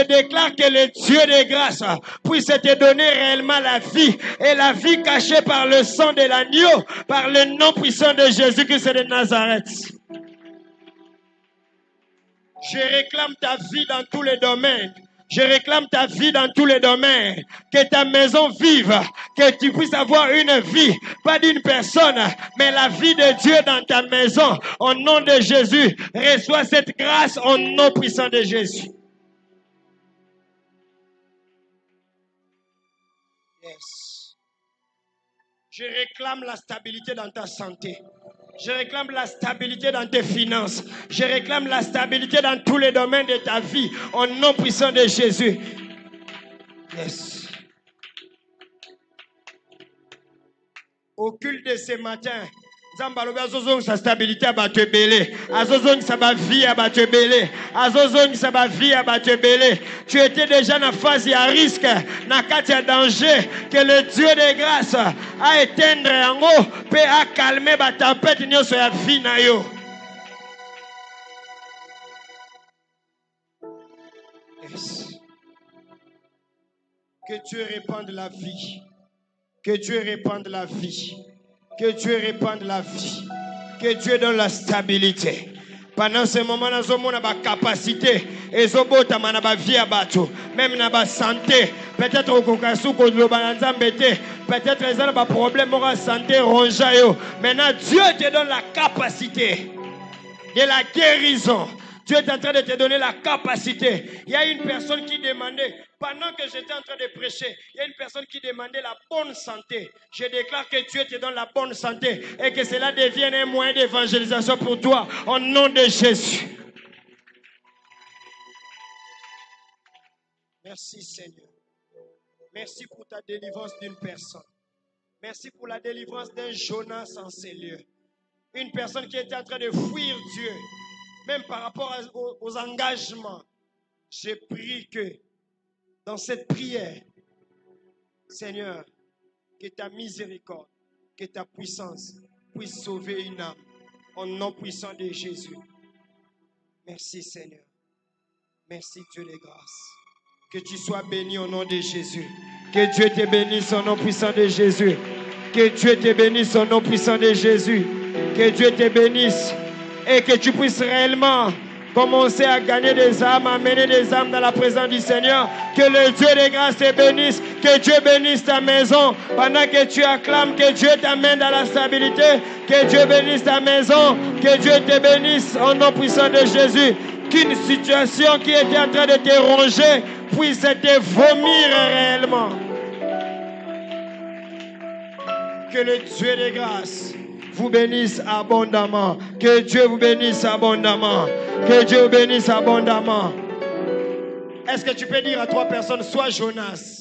déclare que le Dieu de grâce puisse te donner réellement la vie et la vie cachée par le sang de l'agneau, par le nom puissant de Jésus-Christ de Nazareth. Je réclame ta vie dans tous les domaines. Je réclame ta vie dans tous les domaines. Que ta maison vive. Que tu puisses avoir une vie. Pas d'une personne, mais la vie de Dieu dans ta maison. Au nom de Jésus, reçois cette grâce au nom puissant de Jésus. Yes. Je réclame la stabilité dans ta santé. Je réclame la stabilité dans tes finances. Je réclame la stabilité dans tous les domaines de ta vie. Au nom puissant de Jésus. Yes. Au culte de ce matin, Zambalobi azozong sa stabilité à Batebele. Azozong sa ba vie à Batebele. Azozong sa ba vie à Batebele. Tu étais déjà dans phase à risque, dans cas danger, que le Dieu de grâce a éteindre en haut, peut a calmer ba tempête nyo so ya vie na yo. Yes. Que Dieu répande la vie. Que Dieu répande la vie. Que Dieu répande la vie. Que Dieu donne la stabilité. Pendant ce moment, nous avons la capacité. Et nous avons la vie à battre. Même la santé. Peut-être au Kokasu, peut-être qu'ils ont des problèmes de santé. Maintenant, Dieu te donne la capacité de la guérison. Dieu est en train de te donner la capacité. Il y a une personne qui demandait, pendant que j'étais en train de prêcher, il y a une personne qui demandait la bonne santé. Je déclare que Dieu te donne la bonne santé et que cela devienne un moyen d'évangélisation pour toi, au nom de Jésus. Merci Seigneur. Merci pour ta délivrance d'une personne. Merci pour la délivrance d'un Jonas en ces lieux. Une personne qui était en train de fuir Dieu. Même par rapport aux engagements, j'ai prie que dans cette prière, Seigneur, que ta miséricorde, que ta puissance puisse sauver une âme au nom puissant de Jésus. Merci Seigneur. Merci Dieu de grâce. Que tu sois béni au nom de Jésus. Que Dieu te bénisse au nom puissant de Jésus. Que Dieu te bénisse au nom puissant de Jésus. Que Dieu te bénisse et que tu puisses réellement commencer à gagner des âmes, à mener des âmes dans la présence du Seigneur. Que le Dieu des grâces te bénisse. Que Dieu bénisse ta maison pendant que tu acclames. Que Dieu t'amène dans la stabilité. Que Dieu bénisse ta maison. Que Dieu te bénisse au nom puissant de Jésus. Qu'une situation qui était en train de te ronger puisse te vomir réellement. Que le Dieu des grâces vous bénisse abondamment. Que Dieu vous bénisse abondamment. Que Dieu vous bénisse abondamment. Est-ce que tu peux dire à 3 personnes, sois Jonas?